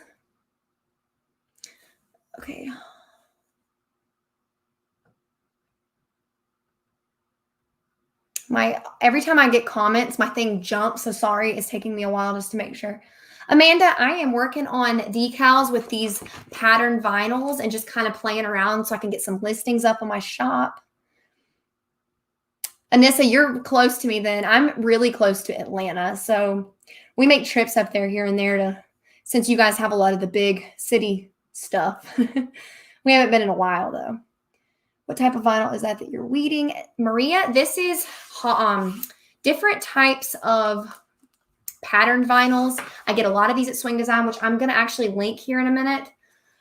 Okay. Every time I get comments, my thing jumps. So sorry, it's taking me a while just to make sure. Amanda, I am working on decals with these patterned vinyls and just kind of playing around so I can get some listings up on my shop. Anissa, you're close to me then. I'm really close to Atlanta. So we make trips up there here and there since you guys have a lot of the big city stuff. We haven't been in a while though. What type of vinyl is that you're weeding? Maria, this is different types of patterned vinyls. I get a lot of these at Swing Design, which I'm going to actually link here in a minute.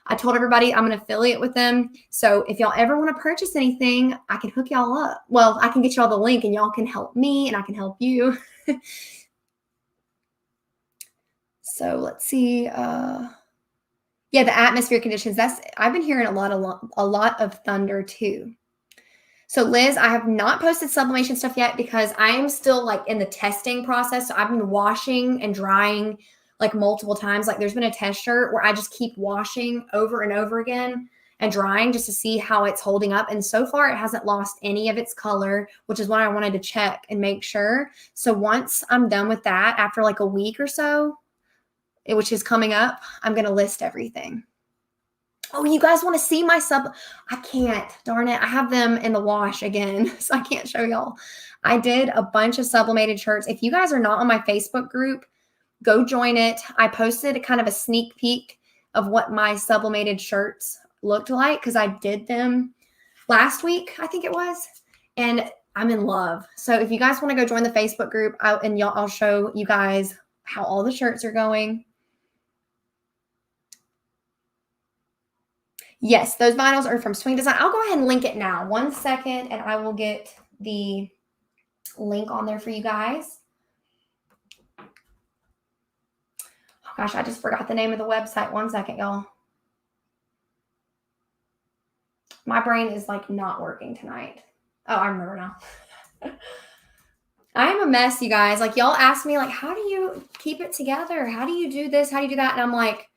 I told everybody I'm going to affiliate with them. So if y'all ever want to purchase anything, I can hook y'all up. Well, I can get y'all the link and y'all can help me and I can help you. So let's see. Yeah, the atmosphere conditions. I've been hearing a lot of thunder too. So Liz, I have not posted sublimation stuff yet because I am still like in the testing process. So I've been washing and drying like multiple times. Like there's been a test shirt where I just keep washing over and over again and drying just to see how it's holding up. And so far it hasn't lost any of its color, which is what I wanted to check and make sure. So once I'm done with that, after like a week or so, which is coming up, I'm going to list everything. Oh, you guys want to see my I can't, darn it. I have them in the wash again, so I can't show y'all. I did a bunch of sublimated shirts. If you guys are not on my Facebook group, go join it. I posted kind of a sneak peek of what my sublimated shirts looked like because I did them last week, I think it was, and I'm in love. So if you guys want to go join the Facebook group, I'll show you guys how all the shirts are going. Yes, those vinyls are from Swing Design. I'll go ahead and link it now. 1 second, and I will get the link on there for you guys. Oh, gosh, I just forgot the name of the website. 1 second, y'all. My brain is like not working tonight. Oh, I remember now. I am a mess, you guys. Like y'all ask me like, how do you keep it together? How do you do this? How do you do that? And I'm like,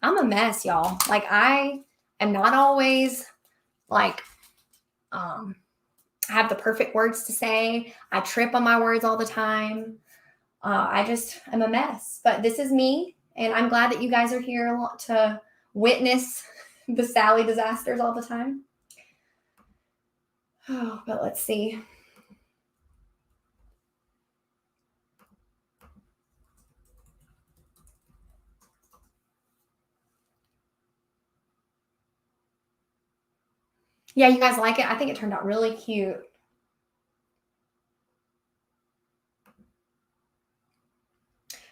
I'm a mess, y'all. Like I am not always like, have the perfect words to say. I trip on my words all the time. I'm a mess, but this is me. And I'm glad that you guys are here to witness the Sallie disasters all the time. Oh, but let's see. Yeah, you guys like it? I think it turned out really cute.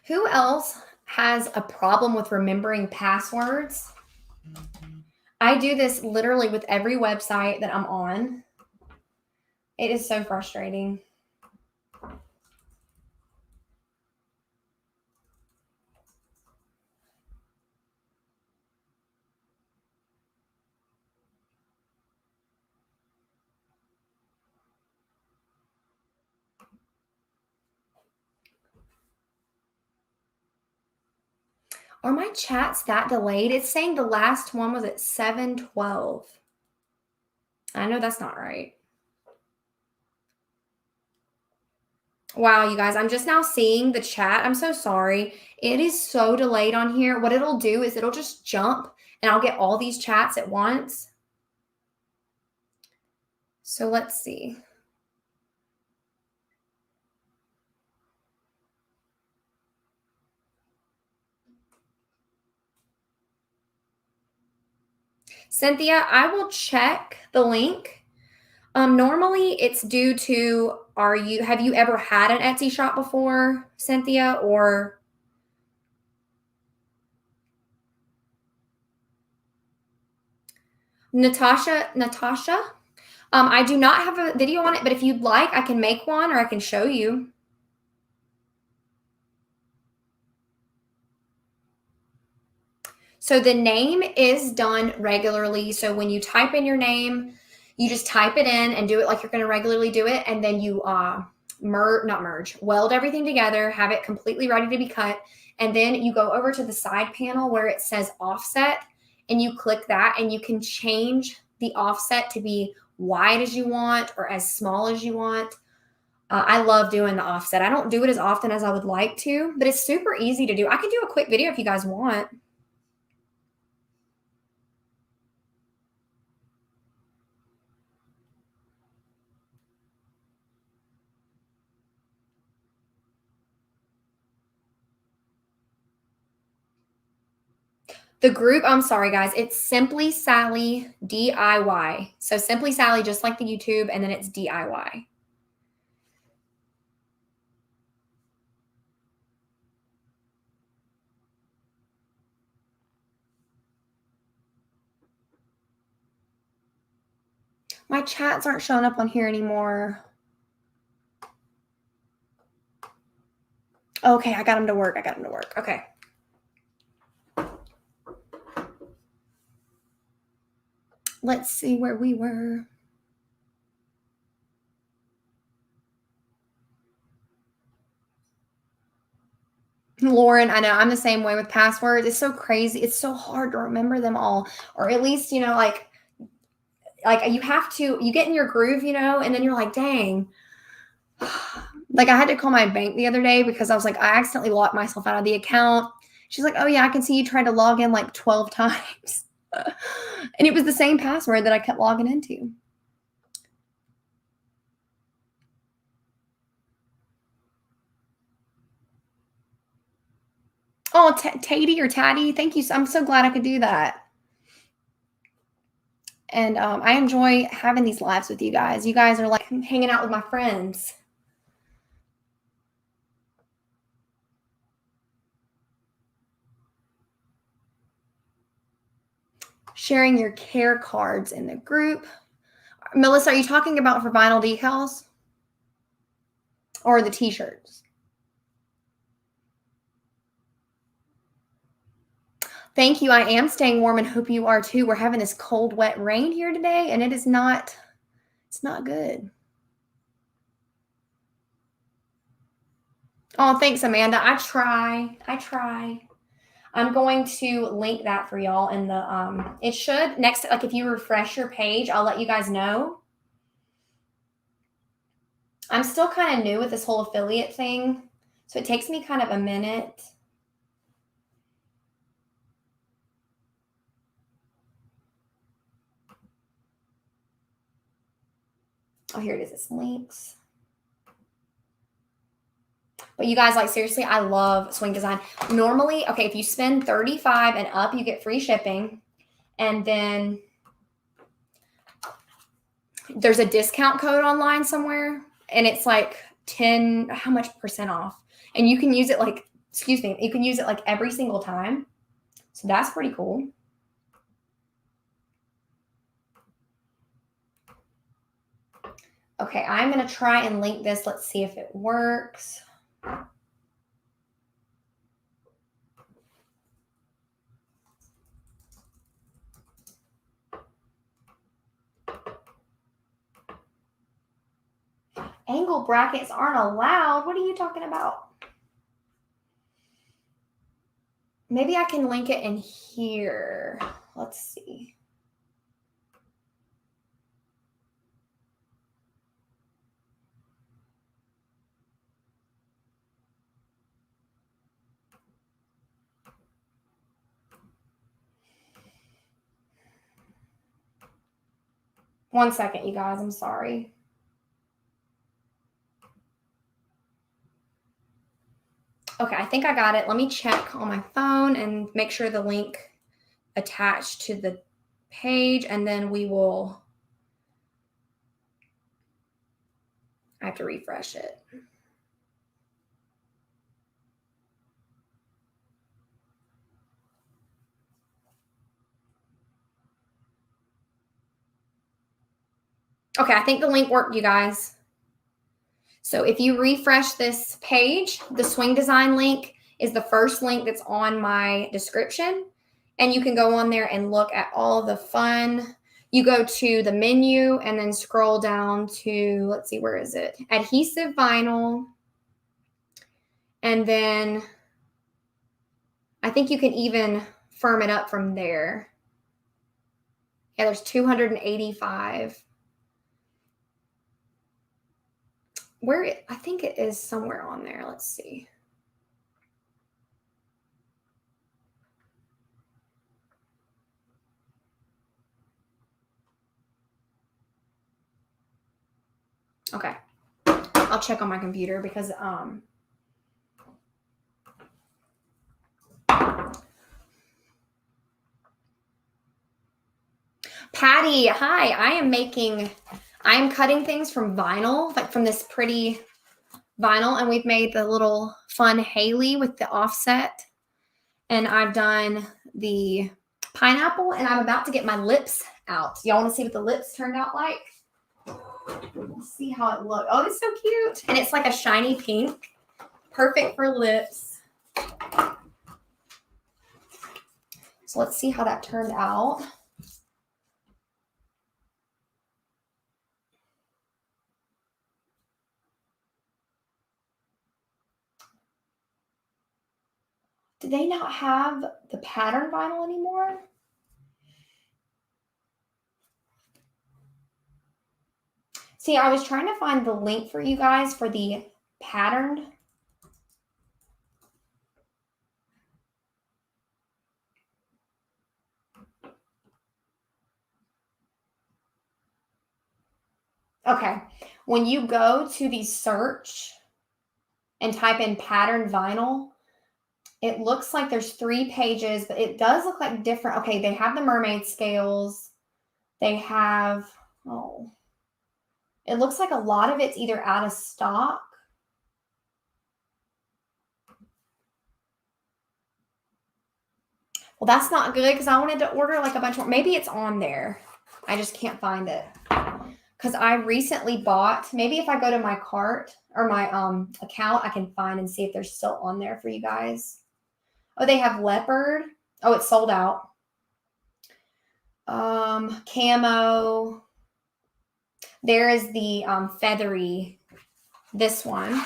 Who else has a problem with remembering passwords? I do this literally with every website that I'm on. It is so frustrating. Are my chats that delayed? It's saying the last one was at 7:12. I know that's not right. Wow, you guys, I'm just now seeing the chat. I'm so sorry. It is so delayed on here. What it'll do is it'll just jump and I'll get all these chats at once. So let's see. Cynthia, I will check the link. Normally it's due to have you ever had an Etsy shop before, Cynthia, or Natasha? I do not have a video on it, but if you'd like, I can make one or I can show you. So the name is done regularly. So when you type in your name, you just type it in and do it like you're going to regularly do it. And then you weld everything together, have it completely ready to be cut. And then you go over to the side panel where it says offset and you click that and you can change the offset to be wide as you want or as small as you want. I love doing the offset. I don't do it as often as I would like to, but it's super easy to do. I can do a quick video if you guys want. The group, I'm sorry, guys, it's Simply Sallie DIY. So Simply Sallie, just like the YouTube, and then it's DIY. My chats aren't showing up on here anymore. Okay, I got them to work. Okay. Let's see where we were. Lauren, I know I'm the same way with passwords. It's so crazy. It's so hard to remember them all. Or at least, like you get in your groove, and then you're like, dang. Like I had to call my bank the other day because I was like, I accidentally locked myself out of the account. She's like, oh yeah, I can see you tried to log in like 12 times. And it was the same password that I kept logging into. Oh, Tatty or Tatty, thank you. I'm so glad I could do that. And I enjoy having these lives with you guys. You guys are like hanging out with my friends. Sharing your care cards in the group. Melissa, are you talking about for vinyl decals? Or the t-shirts? Thank you. I am staying warm and hope you are too. We're having this cold, wet rain here today, and it's not good. Oh, thanks, Amanda. I try. I'm going to link that for y'all in the it should next, like if you refresh your page, I'll let you guys know. I'm still kind of new with this whole affiliate thing. So it takes me kind of a minute. Oh, here it is. It's links. But you guys, like, seriously, I love swing design. Normally, okay, if you spend $35 and up, you get free shipping. And then there's a discount code online somewhere, and it's like 10, how much percent off? And you can use it like, excuse me, you can use it like every single time. So that's pretty cool. Okay, I'm going to try and link this. Let's see if it works. Angle brackets aren't allowed. What are you talking about? Maybe I can link it in here. Let's see. One second, you guys. I'm sorry. Okay, I think I got it. Let me check on my phone and make sure the link attached to the page, and then we will, I have to refresh it. Okay, I think the link worked, you guys. So if you refresh this page, the swing design link is the first link that's on my description. And you can go on there and look at all the fun. You go to the menu and then scroll down to, let's see, where is it? Adhesive vinyl. And then I think you can even firm it up from there. Yeah, there's 285. I think it is somewhere on there. Let's see. Okay. I'll check on my computer because Patty, hi. I'm cutting things from vinyl, like from this pretty vinyl, and we've made the little fun Haley with the offset. And I've done the pineapple, and I'm about to get my lips out. Y'all want to see what the lips turned out like? Let's see how it looks. Oh, it's so cute. And it's like a shiny pink. Perfect for lips. So let's see how that turned out. Do they not have the pattern vinyl anymore? See, I was trying to find the link for you guys for the patterned. Okay, when you go to the search and type in patterned vinyl, it looks like there's 3 pages, but it does look like different. Okay, they have the mermaid scales. They have, oh, it looks like a lot of it's either out of stock. Well, that's not good because I wanted to order like a bunch more. Maybe it's on there. I just can't find it. Because I recently bought, maybe if I go to my cart or my account, I can find and see if they're still on there for you guys. Oh, they have leopard. Oh, it's sold out. Camo. There is the feathery, this one.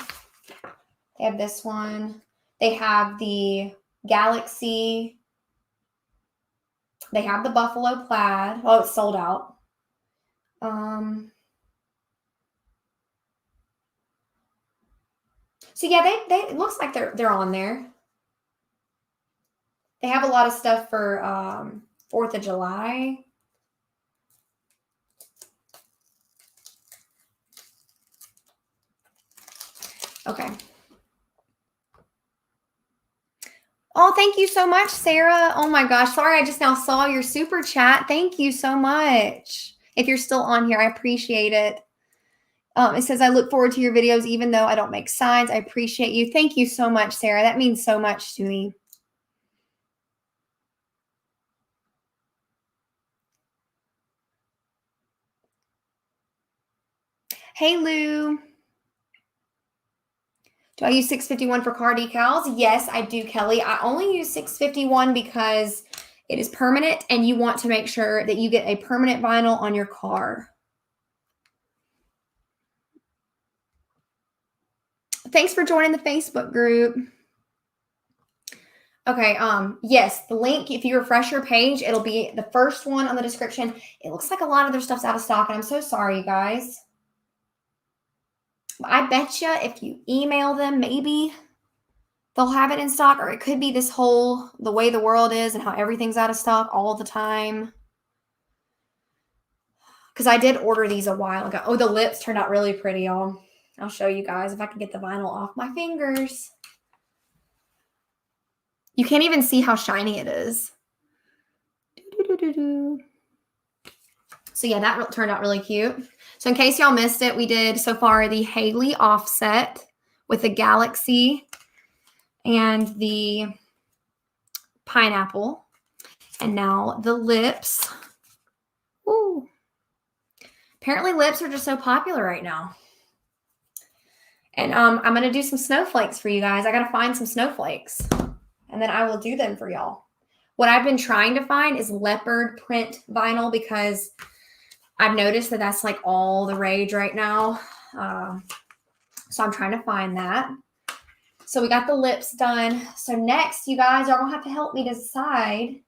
They have this one. They have the galaxy. They have the buffalo plaid. Oh, it's sold out. So yeah, they it looks like they're on there. They have a lot of stuff for 4th of July. Okay. Oh, thank you so much, Sarah. Oh my gosh. Sorry, I just now saw your super chat. Thank you so much. If you're still on here, I appreciate it. It says, I look forward to your videos, even though I don't make signs. I appreciate you. Thank you so much, Sarah. That means so much to me. Hey, Lou. Do I use 651 for car decals? Yes, I do, Kelly. I only use 651 because it is permanent and you want to make sure that you get a permanent vinyl on your car. Thanks for joining the Facebook group. Okay, yes, the link, if you refresh your page, it'll be the first one on the description. It looks like a lot of their stuff's out of stock, and I'm so sorry, you guys. I bet you if you email them, maybe they'll have it in stock, or it could be this whole, the way the world is and how everything's out of stock all the time. Because I did order these a while ago. Oh, the lips turned out really pretty, y'all. I'll show you guys if I can get the vinyl off my fingers. You can't even see how shiny it is. So yeah, that turned out really cute. So in case y'all missed it, we did so far the Haley offset with the galaxy and the pineapple. And now the lips. Ooh. Apparently lips are just so popular right now. And I'm going to do some snowflakes for you guys. I got to find some snowflakes. And then I will do them for y'all. What I've been trying to find is leopard print vinyl because I've noticed that that's like all the rage right now. So I'm trying to find that. So we got the lips done. So next, you guys are going to have to help me decide.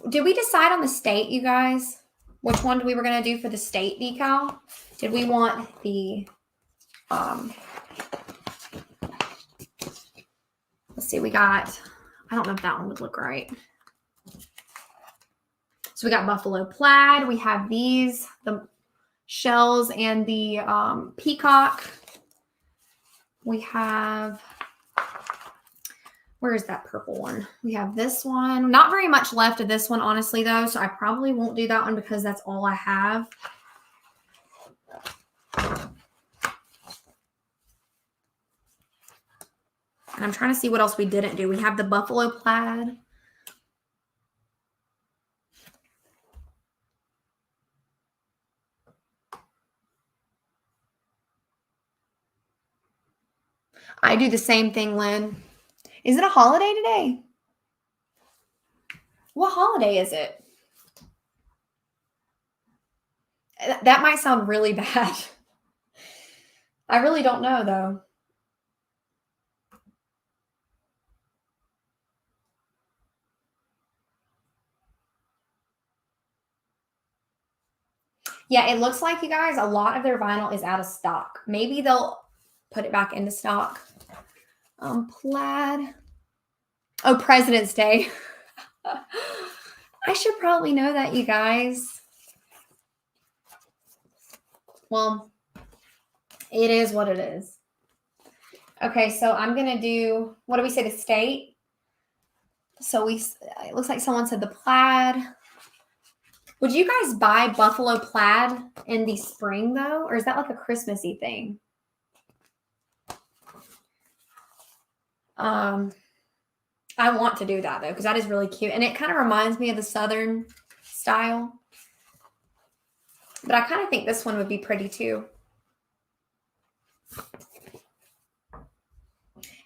Did we decide on the state, you guys? Which one we were going to do for the state decal? Did we want the, let's see, we got, I don't know if that one would look right. So we got buffalo plaid. We have these, the shells and the peacock. We have, where is that purple one? We have this one. Not very much left of this one, honestly, though. So I probably won't do that one because that's all I have. And I'm trying to see what else we didn't do. We have the buffalo plaid. I do the same thing, Lynn. Is it a holiday today? What holiday is it? That might sound really bad. I really don't know, though. Yeah, it looks like, you guys, a lot of their vinyl is out of stock. Maybe they'll put it back into stock. Plaid. Oh, President's Day. I should probably know that, you guys. Well, it is what it is. Okay, so I'm going to do, what do we say, the state? So it looks like someone said the plaid. Would you guys buy buffalo plaid in the spring, though? Or is that like a Christmassy thing? I want to do that, though, because that is really cute. And it kind of reminds me of the Southern style. But I kind of think this one would be pretty, too.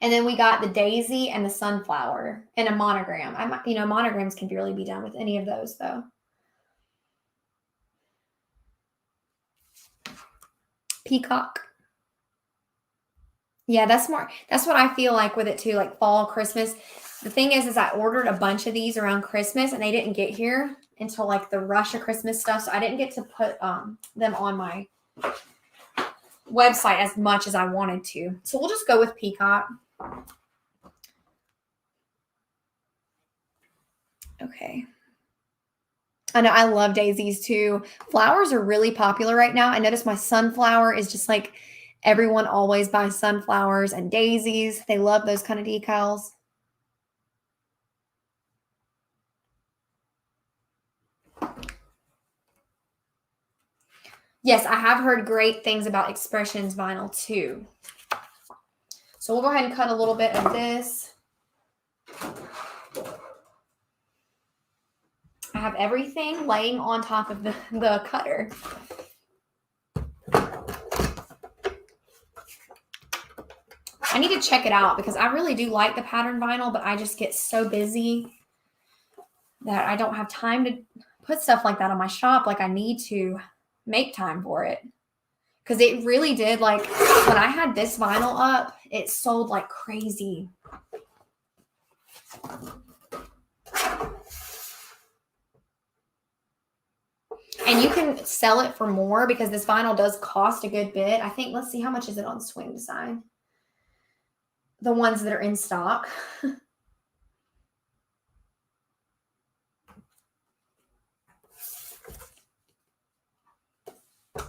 And then we got the daisy and the sunflower and a monogram. Monograms can really be done with any of those, though. Peacock. Yeah, that's what I feel like with it too, like fall, Christmas. The thing is I ordered a bunch of these around Christmas and they didn't get here until like the rush of Christmas stuff. So I didn't get to put them on my website as much as I wanted to. So we'll just go with peacock. Okay. I know I love daisies too. Flowers are really popular right now. I noticed my sunflower is just like everyone always buys sunflowers and daisies. They love those kind of decals. Yes, I have heard great things about Expressions vinyl too. So we'll go ahead and cut a little bit of this. I have everything laying on top of the cutter. I need to check it out because I really do like the pattern vinyl, but I just get so busy that I don't have time to put stuff like that on my shop like I need to make time for it. Because it really did, like, when I had this vinyl up, it sold like crazy. And you can sell it for more because this vinyl does cost a good bit. I think, let's see, how much is it on Swing Design? The ones that are in stock.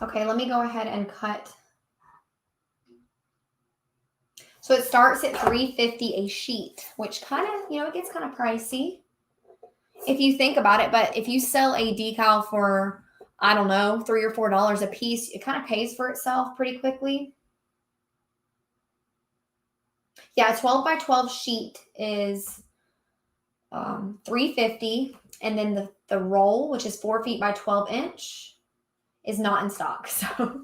Okay, let me go ahead and cut. So it starts at $3.50 a sheet, which kind of, it gets kind of pricey if you think about it. But if you sell a decal for, I don't know, $3 or $4 a piece, it kind of pays for itself pretty quickly. Yeah, a 12 by 12 sheet is $3.50, and then the roll, which is 4 feet by 12 inch, is not in stock. So,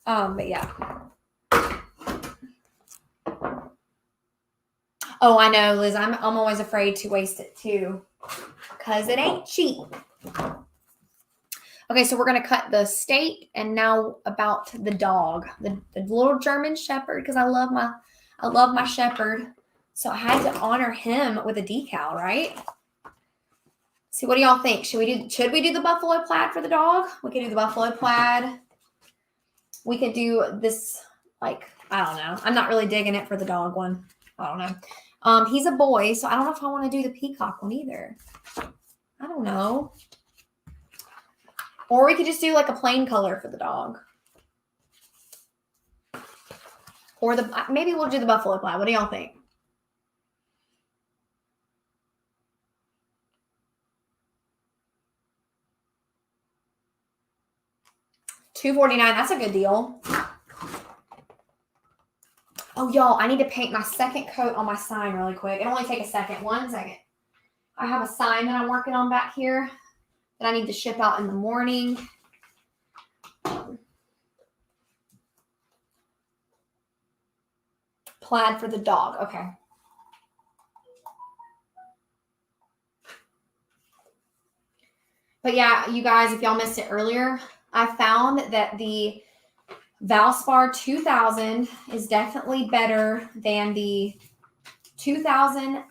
but yeah. Oh, I know, Liz. I'm always afraid to waste it too, because it ain't cheap. Okay, so we're gonna cut the state, and now about the dog, the little German Shepherd, because I love my Shepherd. So I had to honor him with a decal, right? See, what do y'all think? Should we do the buffalo plaid for the dog? We could do the buffalo plaid. We could do this, like, I don't know. I'm not really digging it for the dog one. I don't know. He's a boy, so I don't know if I want to do the peacock one either. I don't know. Or we could just do like a plain color for the dog. Or maybe we'll do the buffalo plaid. What do y'all think? $2.49. That's a good deal. Oh, y'all, I need to paint my second coat on my sign really quick. It'll only take a second. 1 second. I have a sign that I'm working on back here that I need to ship out in the morning. Plaid for the dog. Okay. But yeah, you guys, if y'all missed it earlier, I found that the Valspar 2000 is definitely better than the 2000.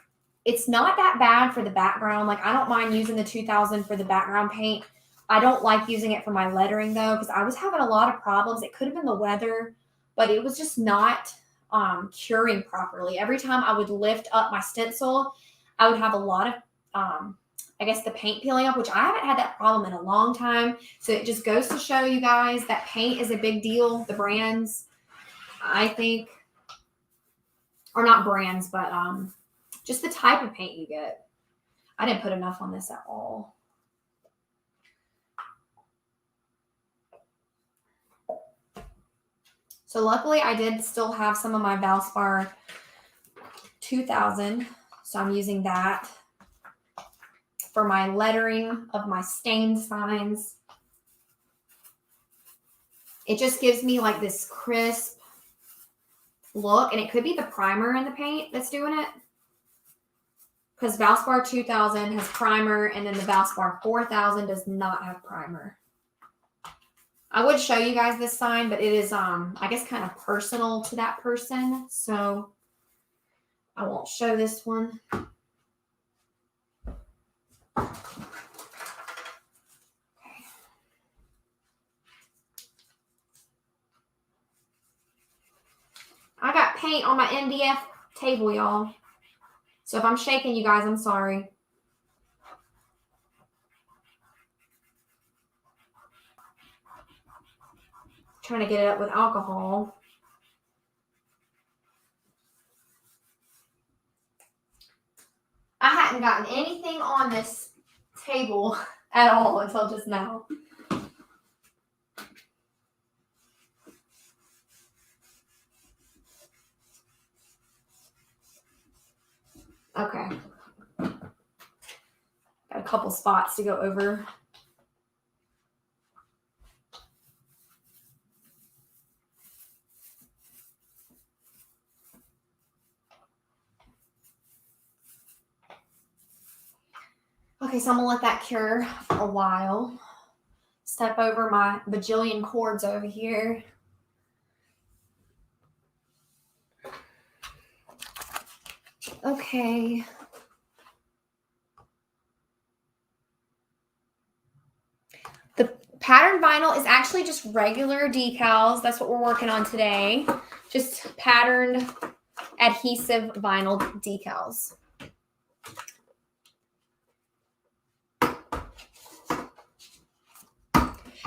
It's not that bad for the background. Like, I don't mind using the 2000 for the background paint. I don't like using it for my lettering though, because I was having a lot of problems. It could have been the weather, but it was just not curing properly. Every time I would lift up my stencil, I would have a lot of I guess the paint peeling up, which I haven't had that problem in a long time. So it just goes to show you guys that paint is a big deal. The brands, I think, or not brands, but just the type of paint you get. I didn't put enough on this at all. So luckily I did still have some of my Valspar 2000. So I'm using that for my lettering of my stained signs. It just gives me like this crisp look, and it could be the primer in the paint that's doing it. Because Valspar 2000 has primer, and then the Valspar 4000 does not have primer. I would show you guys this sign, but it is, I guess, kind of personal to that person. So I won't show this one. I got paint on my MDF table, y'all. So if I'm shaking you guys, I'm sorry. Trying to get it up with alcohol. I hadn't gotten anything on this table at all until just now. Okay. Got a couple spots to go over. Okay, so I'm gonna let that cure for a while. Step over my bajillion cords over here. Okay. The pattern vinyl is actually just regular decals. That's what we're working on today. Just patterned adhesive vinyl decals.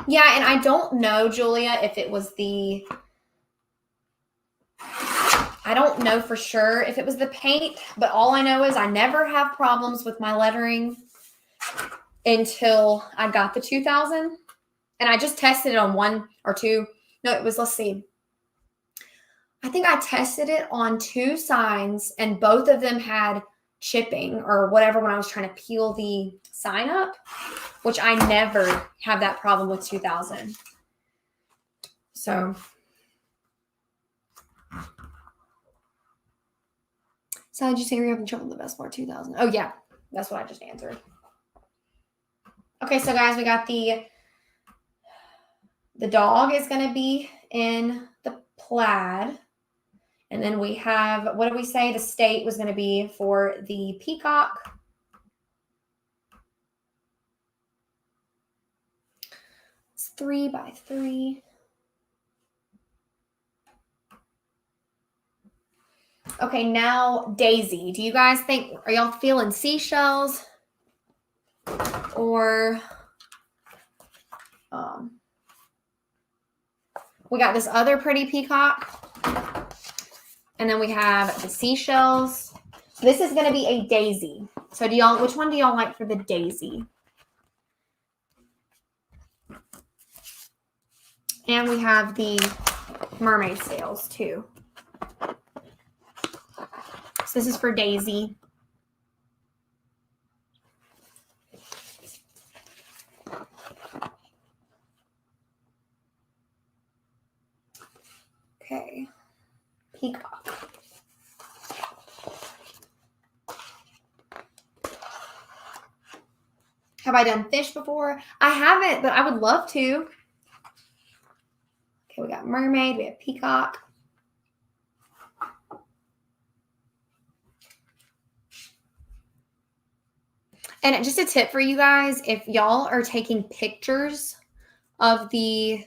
Yeah, and I don't know, Julia, if it was the... I don't know for sure if it was the paint, but all I know is I never have problems with my lettering until I got the 2000. And I just tested it on one or two. No, it was, let's see. I think I tested it on 2 signs and both of them had chipping or whatever when I was trying to peel the sign up, which I never have that problem with 2000. So did you say you're having trouble with the best part 2000? Oh yeah, that's what I just answered. Okay, so guys, we got the dog is going to be in the plaid. And then we have, what did we say? The state was going to be for the peacock. It's 3 by 3. Okay, now Daisy. Do you guys think, are y'all feeling seashells? Or we got this other pretty peacock. And then we have the seashells. This is going to be a daisy. So which one do y'all like for the daisy? And we have the mermaid sails too. So this is for daisy. Okay. Peacock. Have I done fish before? I haven't, but I would love to. Okay, we got mermaid, we have peacock. And just a tip for you guys, if y'all are taking pictures of the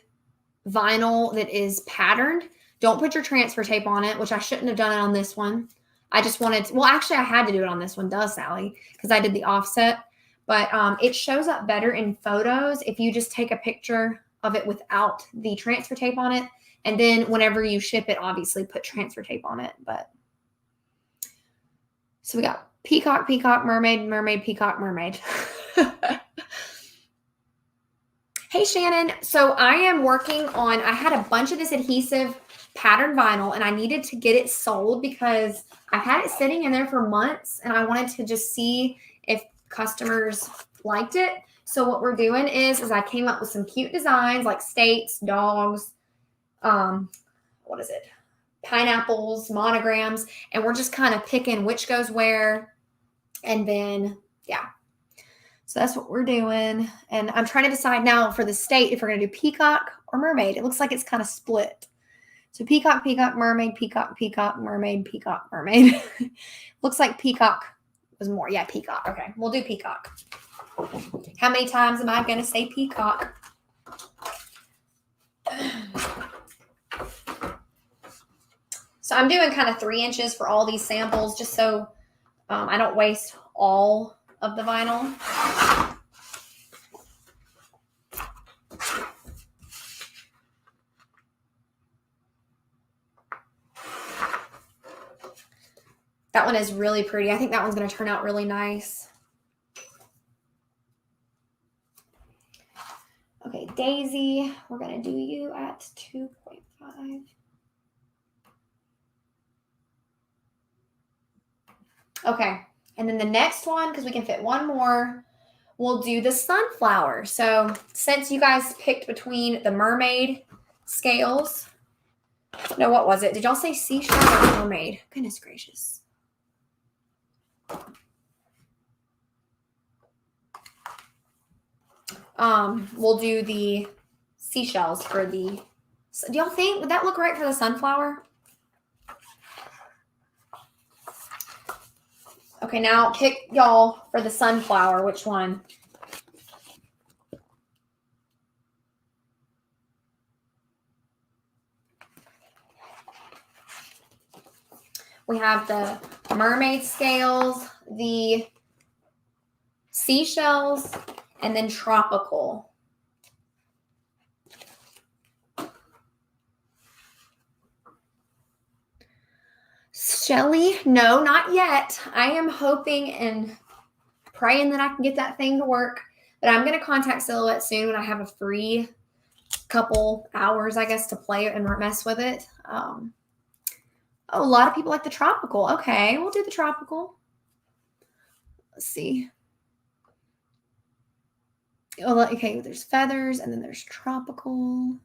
vinyl that is patterned, don't put your transfer tape on it, which I shouldn't have done it on this one. I just wanted to, well, actually I had to do it on this one, Sallie, because I did the offset. But it shows up better in photos if you just take a picture of it without the transfer tape on it. And then whenever you ship it, obviously put transfer tape on it. But so we got peacock, peacock, mermaid, mermaid, peacock, mermaid. Hey, Shannon. So I am working on, I had a bunch of this adhesive pattern vinyl and I needed to get it sold because I've had it sitting in there for months and I wanted to just see if customers liked it. So what we're doing is I came up with some cute designs like states, dogs, what is it? Pineapples, monograms, and we're just kind of picking which goes where. And then, yeah. So that's what we're doing. And I'm trying to decide now for the state if we're going to do peacock or mermaid. It looks like it's kind of split. So peacock, peacock, mermaid, peacock, peacock, mermaid, peacock, mermaid. Looks like peacock was more. Yeah, peacock. Okay, we'll do peacock. How many times am I going to say peacock? So I'm doing kind of 3 inches for all these samples just so I don't waste all of the vinyl. That one is really pretty. I think that one's going to turn out really nice. Okay, Daisy, we're going to do you at 2.5. Okay, and then the next one, because we can fit one more, we'll do the sunflower. So since you guys picked between the mermaid scales, no, what was it? Did y'all say seashell or mermaid? Goodness gracious. We'll do the seashells for the, so do y'all think, would that look right for the sunflower? Okay, now pick y'all for the sunflower, which one? We have the mermaid scales, the seashells, and then tropical. Shelly, no, not yet. I am hoping and praying that I can get that thing to work. But I'm going to contact Silhouette soon when I have a free couple hours, I guess, to play and mess with it. Oh, a lot of people like the tropical. Okay, we'll do the tropical. Let's see. Oh, okay, there's feathers and then there's tropical.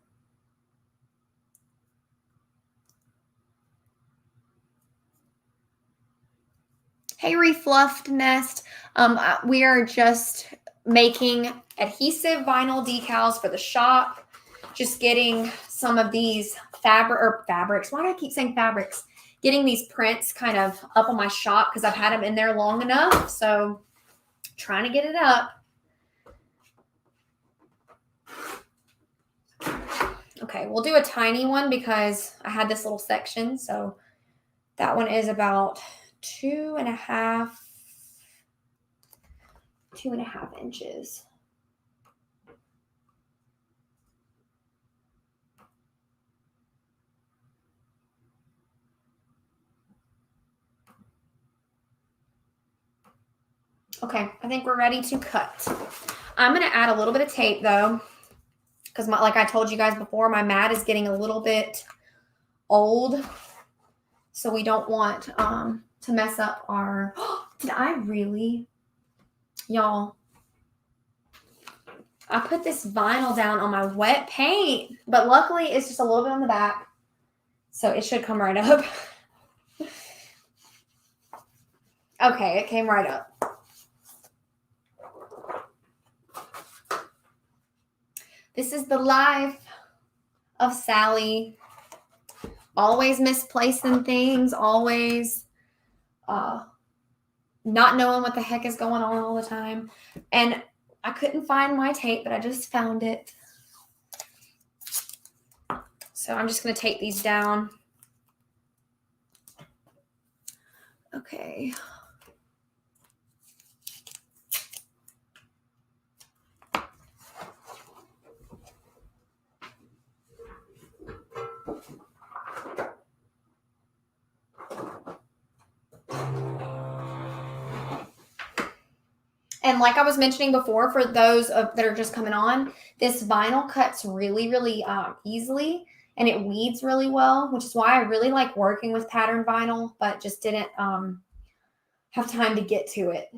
Hey, Refluffed Nest. We are just making adhesive vinyl decals for the shop. Just getting some of these fabrics. Why do I keep saying fabrics? Getting these prints kind of up on my shop because I've had them in there long enough. So trying to get it up. Okay, we'll do a tiny one because I had this little section. So that one is about 2.5 inches. Okay, I think we're ready to cut. I'm going to add a little bit of tape though, because like I told you guys before, my mat is getting a little bit old. So we don't want to mess up our, did I really? Y'all, I put this vinyl down on my wet paint, but luckily it's just a little bit on the back. So it should come right up. Okay, it came right up. This is the life of Sallie. Always misplacing things, always not knowing what the heck is going on all the time. And I couldn't find my tape, but I just found it. So I'm just going to take these down. Okay. And like I was mentioning before, for those that are just coming on, this vinyl cuts really, really easily, and it weeds really well, which is why I really like working with pattern vinyl, but just didn't have time to get to it.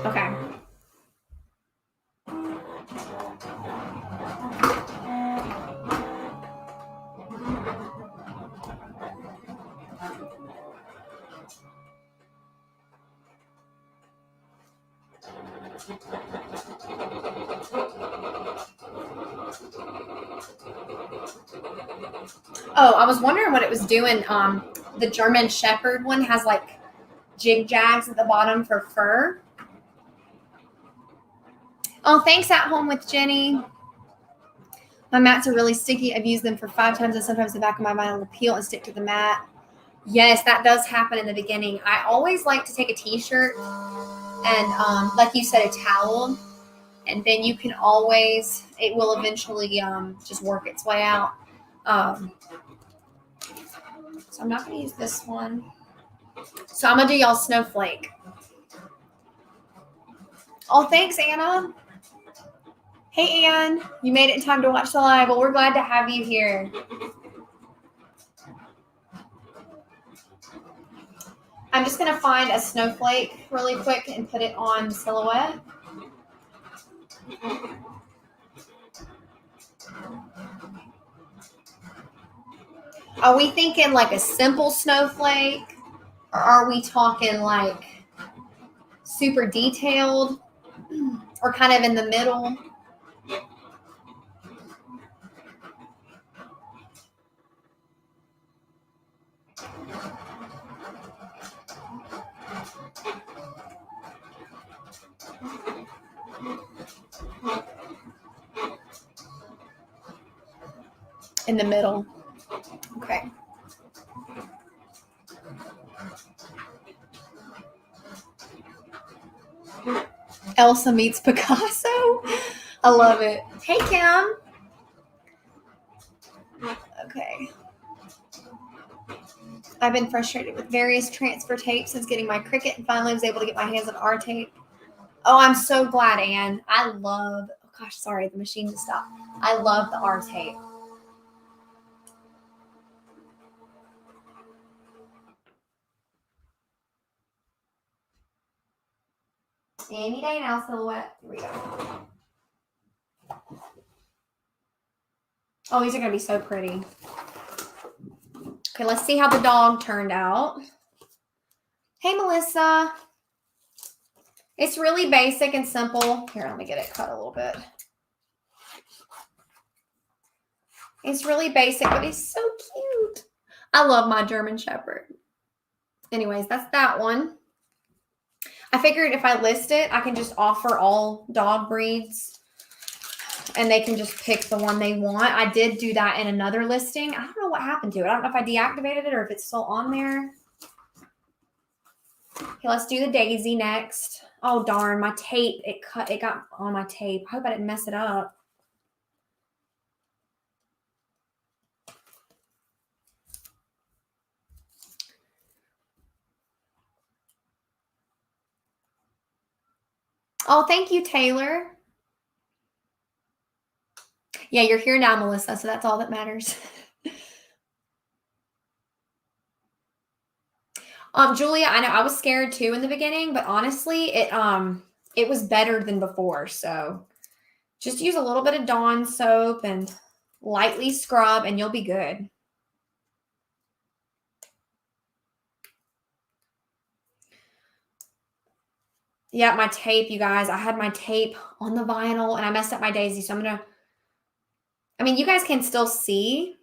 Okay. Oh, I was wondering what it was doing. The German Shepherd one has like jig jags at the bottom for fur. Oh, thanks At Home with Jenny. My mats are really sticky. I've used them for 5 times and sometimes the back of my vinyl will peel and stick to the mat. Yes, that does happen in the beginning. I always like to take a t-shirt and like you said, a towel, and then you can always, it will eventually just work its way out. So I'm not going to use this one. So I'm going to do y'all Snowflake. Oh, thanks, Anna. Hey, Ann. You made it in time to watch the live. Well, we're glad to have you here. I'm just going to find a snowflake really quick and put it on the silhouette. Are we thinking like a simple snowflake? Or are we talking like super detailed? Or kind of in the middle? In the middle. Okay. Elsa meets Picasso. I love it. Hey, Kim. Okay. I've been frustrated with various transfer tapes since getting my Cricut and finally was able to get my hands on R tape. Oh, I'm so glad, Anne. I love, oh gosh, sorry, the machine just stopped. I love the R tape. Any day now, silhouette. Here we go. Oh, these are going to be so pretty. Okay, let's see how the dog turned out. Hey, Melissa. It's really basic and simple. Here, let me get it cut a little bit. It's really basic, but he's so cute. I love my German Shepherd. Anyways, that's that one. I figured if I list it, I can just offer all dog breeds and they can just pick the one they want. I did do that in another listing. I don't know what happened to it. I don't know if I deactivated it or if it's still on there. Okay, let's do the daisy next. Oh, darn, my tape, it got on my tape. I hope I didn't mess it up. Oh, thank you, Taylor. Yeah, you're here now, Melissa, so that's all that matters. Julia, I know I was scared too in the beginning, but honestly, it was better than before. So just use a little bit of Dawn soap and lightly scrub and you'll be good. Yeah, my tape, you guys. I had my tape on the vinyl and I messed up my daisy. So I mean, you guys can still see.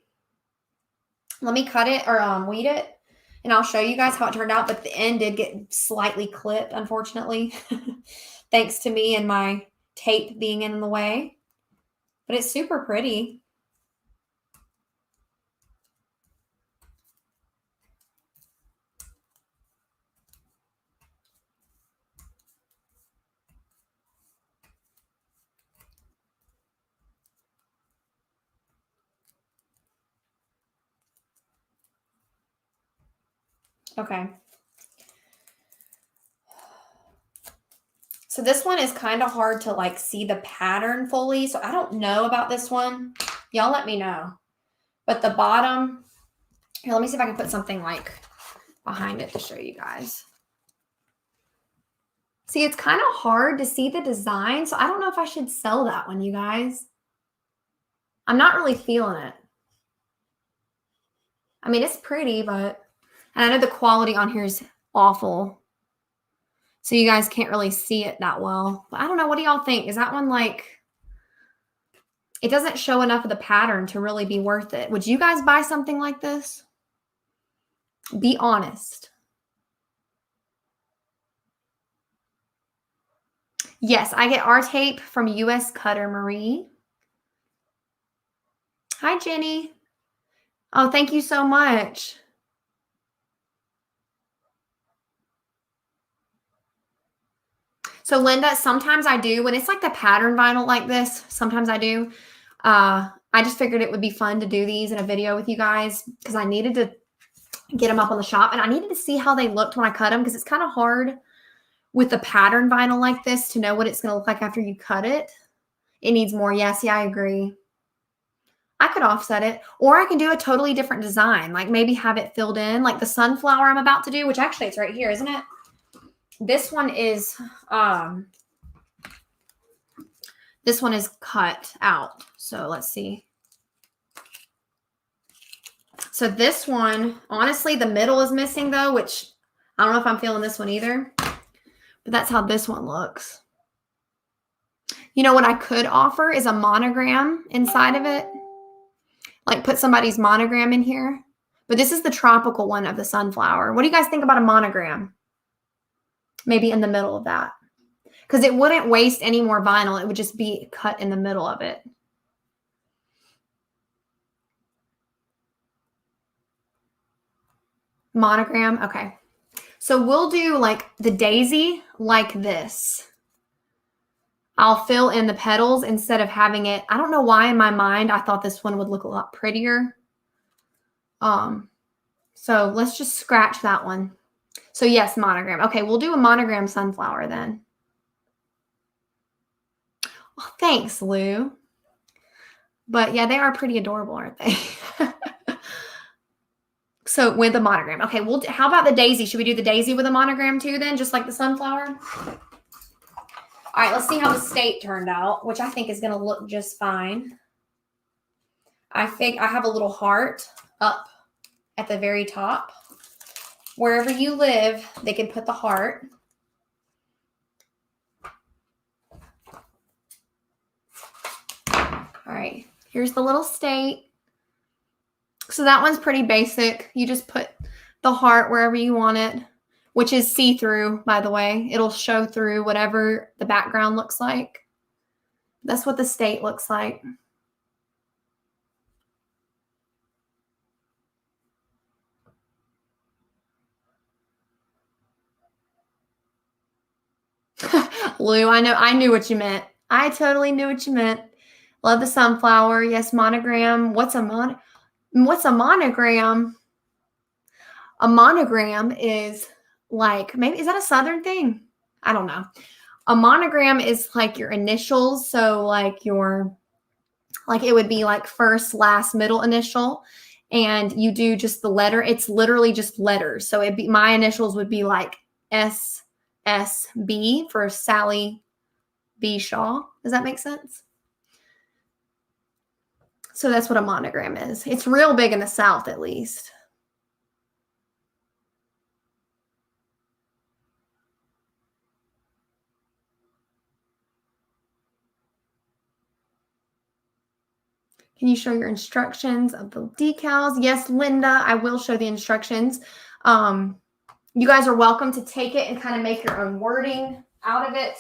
Let me cut it or weed it and I'll show you guys how it turned out. But the end did get slightly clipped, unfortunately, thanks to me and my tape being in the way. But it's super pretty. Okay. So this one is kind of hard to like see the pattern fully. So I don't know about this one. Y'all let me know. But the bottom, here, let me see if I can put something like behind it to show you guys. See, it's kind of hard to see the design. So I don't know if I should sell that one, you guys. I'm not really feeling it. I mean, it's pretty, but and I know the quality on here is awful. So you guys can't really see it that well. But I don't know. What do y'all think? Is that one like, it doesn't show enough of the pattern to really be worth it. Would you guys buy something like this? Be honest. Yes, I get our tape from US Cutter, Marie. Hi, Jenny. Oh, thank you so much. So Linda, sometimes I do, when it's like the pattern vinyl like this, sometimes I do. I just figured it would be fun to do these in a video with you guys because I needed to get them up on the shop and I needed to see how they looked when I cut them because it's kind of hard with the pattern vinyl like this to know what it's going to look like after you cut it. It needs more. Yes, yeah, I agree. I could offset it, or I can do a totally different design, like maybe have it filled in, like the sunflower I'm about to do, which actually it's right here, isn't it? This one is cut out. So let's see. So this one, honestly, the middle is missing though, which I don't know if I'm feeling this one either, but that's how this one looks. You know what I could offer is a monogram inside of it. Like put somebody's monogram in here. But this is the tropical one of the sunflower. What do you guys think about a monogram? Maybe in the middle of that. Because it wouldn't waste any more vinyl. It would just be cut in the middle of it. Monogram. Okay. So we'll do like the daisy like this. I'll fill in the petals instead of having it. I don't know why in my mind I thought this one would look a lot prettier. So let's just scratch that one. So yes, monogram. Okay, we'll do a monogram sunflower then. Oh, thanks, Lou. But yeah, they are pretty adorable, aren't they? So with a monogram. Okay, how about the daisy? Should we do the daisy with a monogram too then, just like the sunflower? All right, let's see how the state turned out, which I think is going to look just fine. I think I have a little heart up at the very top. Wherever you live, they can put the heart. All right, here's the little state. So that one's pretty basic. You just put the heart wherever you want it, which is see-through, by the way. It'll show through whatever the background looks like. That's what the state looks like. Lou, I knew what you meant. I totally knew what you meant. Love the sunflower. Yes, monogram. What's a monogram? A monogram is like, maybe, is that a Southern thing? I don't know. A monogram is like your initials. So like it would be like first, last, middle initial. And you do just the letter. It's literally just letters. So my initials would be like SSB for Sallie B. Shaw. Does that make sense? So that's what a monogram is. It's real big in the South, at least. Can you show your instructions of the decals? Yes, Linda, I will show the instructions. You guys are welcome to take it and kind of make your own wording out of it.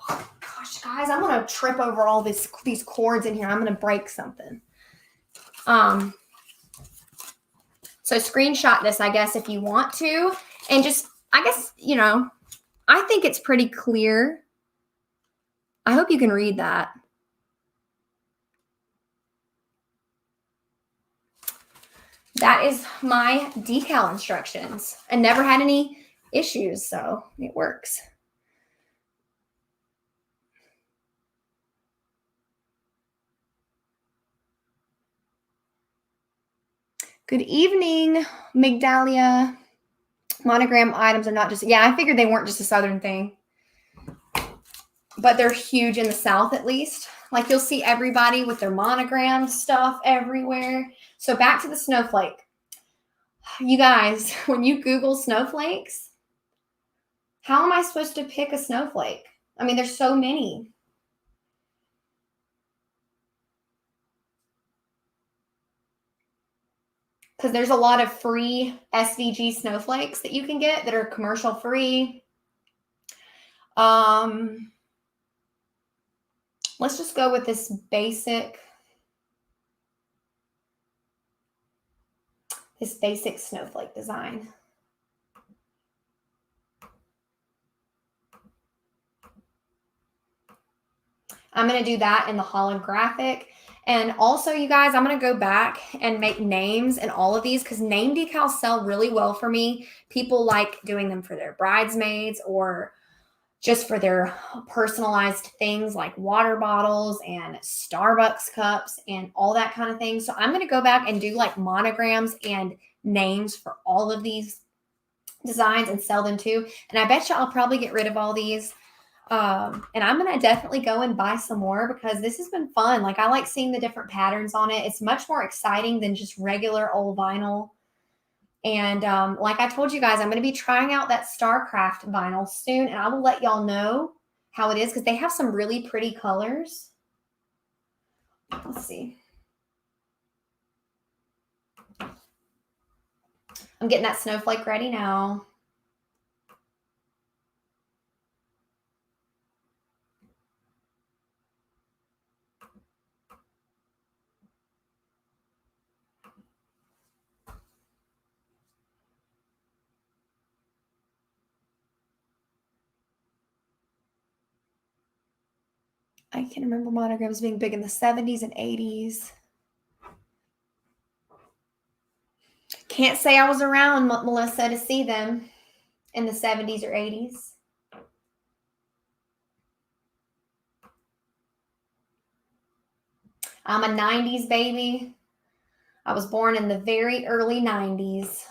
Oh, gosh, guys, I'm going to trip over all these cords in here. I'm going to break something. So screenshot this, I guess, if you want to. And just, I guess, I think it's pretty clear. I hope you can read that. That is my decal instructions. I never had any issues, so it works. Good evening, Migdalia. Monogram items are not just, I figured they weren't just a Southern thing. But they're huge in the South, at least. Like you'll see everybody with their monogram stuff everywhere. So back to the snowflake. You guys, when you Google snowflakes, how am I supposed to pick a snowflake? I mean, there's so many. Because there's a lot of free SVG snowflakes that you can get that are commercial free. Let's just go with this basic snowflake design. I'm going to do that in the holographic. And also, you guys, I'm going to go back and make names in all of these because name decals sell really well for me. People like doing them for their bridesmaids or just for their personalized things like water bottles and Starbucks cups and all that kind of thing. So I'm going to go back and do like monograms and names for all of these designs and sell them too. And I bet you I'll probably get rid of all these. And I'm going to definitely go and buy some more because this has been fun. Like I like seeing the different patterns on it. It's much more exciting than just regular old vinyl. And like I told you guys, I'm going to be trying out that StarCraft vinyl soon, and I will let y'all know how it is because they have some really pretty colors. Let's see. I'm getting that snowflake ready now. I can remember monograms being big in the 70s and 80s. Can't say I was around, Melissa, to see them in the 70s or 80s. I'm a 90s baby. I was born in the very early 90s.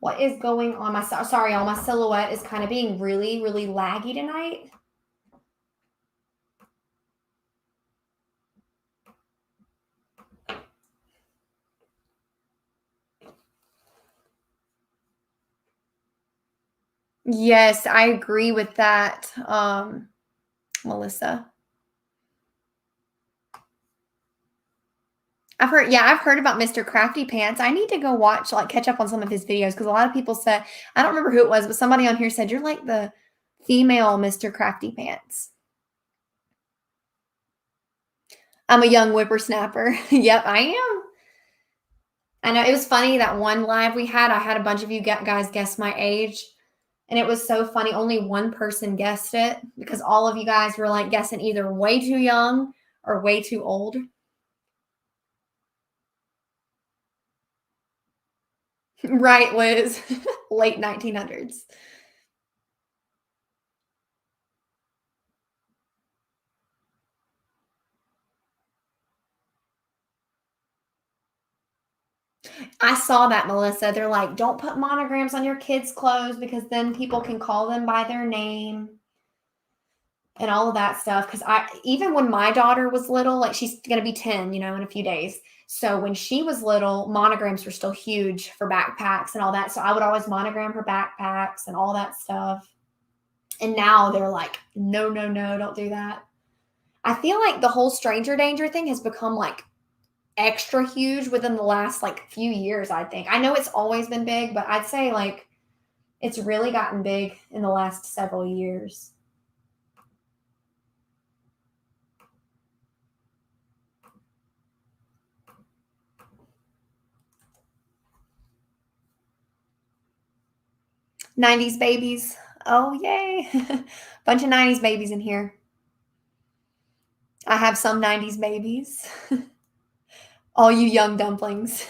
What is going on? Sorry, all my silhouette is kind of being really, really laggy tonight. Yes, I agree with that, Melissa. I've heard about Mr. Crafty Pants. I need to go watch, like, catch up on some of his videos because a lot of people said, I don't remember who it was, but somebody on here said, you're like the female Mr. Crafty Pants. I'm a young whippersnapper. Yep, I am. I know it was funny that one live we had. I had a bunch of you guys guess my age, and it was so funny. Only one person guessed it because all of you guys were like guessing either way too young or way too old. Right, Liz. Late 1900s. I saw that, Melissa. They're like, don't put monograms on your kids' clothes because then people can call them by their name and all of that stuff. Because even when my daughter was little, like she's going to be 10, in a few days. So when she was little, monograms were still huge for backpacks and all that. So I would always monogram her backpacks and all that stuff. And now they're like, no, no, no, don't do that. I feel like the whole stranger danger thing has become like extra huge within the last like few years, I think. I know it's always been big, but I'd say like it's really gotten big in the last several years. '90s babies. Oh, yay. Bunch of '90s babies in here. I have some '90s babies. All you young dumplings.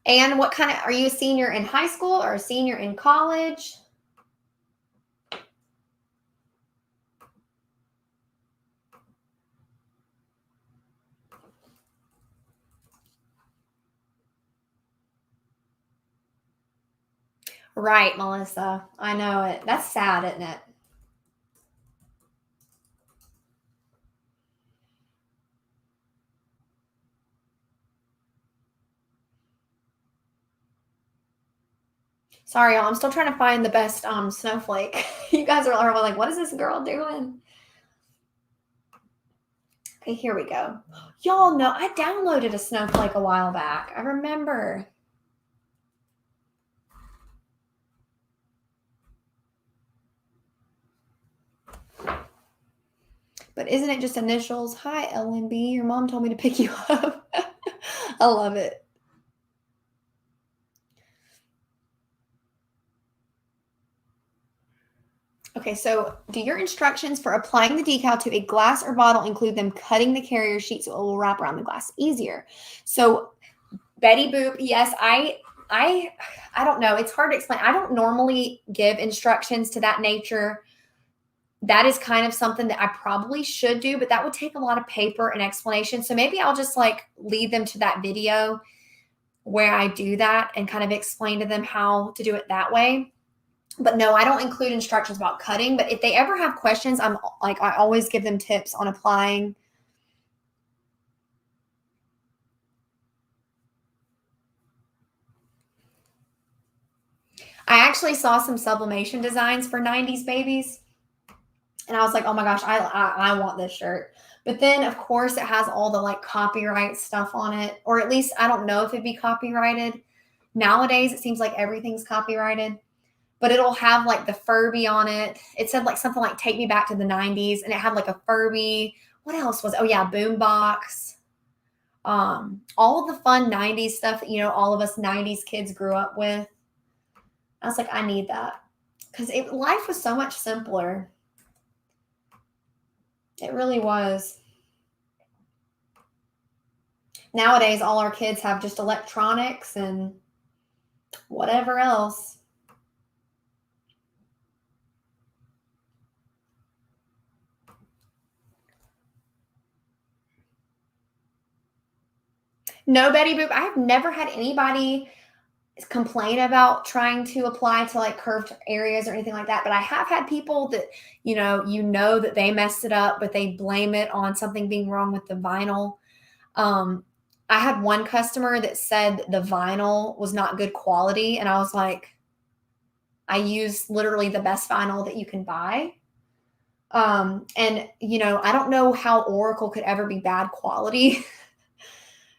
And what kind of, are you a senior in high school or a senior in college? Right, Melissa. I know it. That's sad, isn't it? Sorry, y'all. I'm still trying to find the best Snowflake. You guys are like, what is this girl doing? Okay, here we go. Y'all know I downloaded a Snowflake a while back. I remember. But isn't it just initials? Hi, LNB. Your mom told me to pick you up. I love it. Okay, so do your instructions for applying the decal to a glass or bottle include them cutting the carrier sheet so it will wrap around the glass easier? So Betty Boop, yes, I don't know. It's hard to explain. I don't normally give instructions to that nature. That is kind of something that I probably should do, but that would take a lot of paper and explanation. So maybe I'll just like lead them to that video where I do that and kind of explain to them how to do it that way. But no, I don't include instructions about cutting. But if they ever have questions, I always give them tips on applying. I actually saw some sublimation designs for 90s babies. And I was like, oh my gosh, I want this shirt. But then, of course, it has all the like copyright stuff on it. Or at least I don't know if it'd be copyrighted. Nowadays, it seems like everything's copyrighted. But it'll have like the Furby on it. It said like something like take me back to the 90s. And it had like a Furby. What else was it? Oh yeah, boombox. All of the fun 90s stuff that, all of us 90s kids grew up with. I was like, I need that. Because life was so much simpler. It really was. Nowadays, all our kids have just electronics and whatever else. No, Betty Boop, I have never had anybody complain about trying to apply to like curved areas or anything like that. But I have had people that, that they messed it up, but they blame it on something being wrong with the vinyl. I had one customer that said the vinyl was not good quality. And I was like, I use literally the best vinyl that you can buy. And, I don't know how Oracle could ever be bad quality.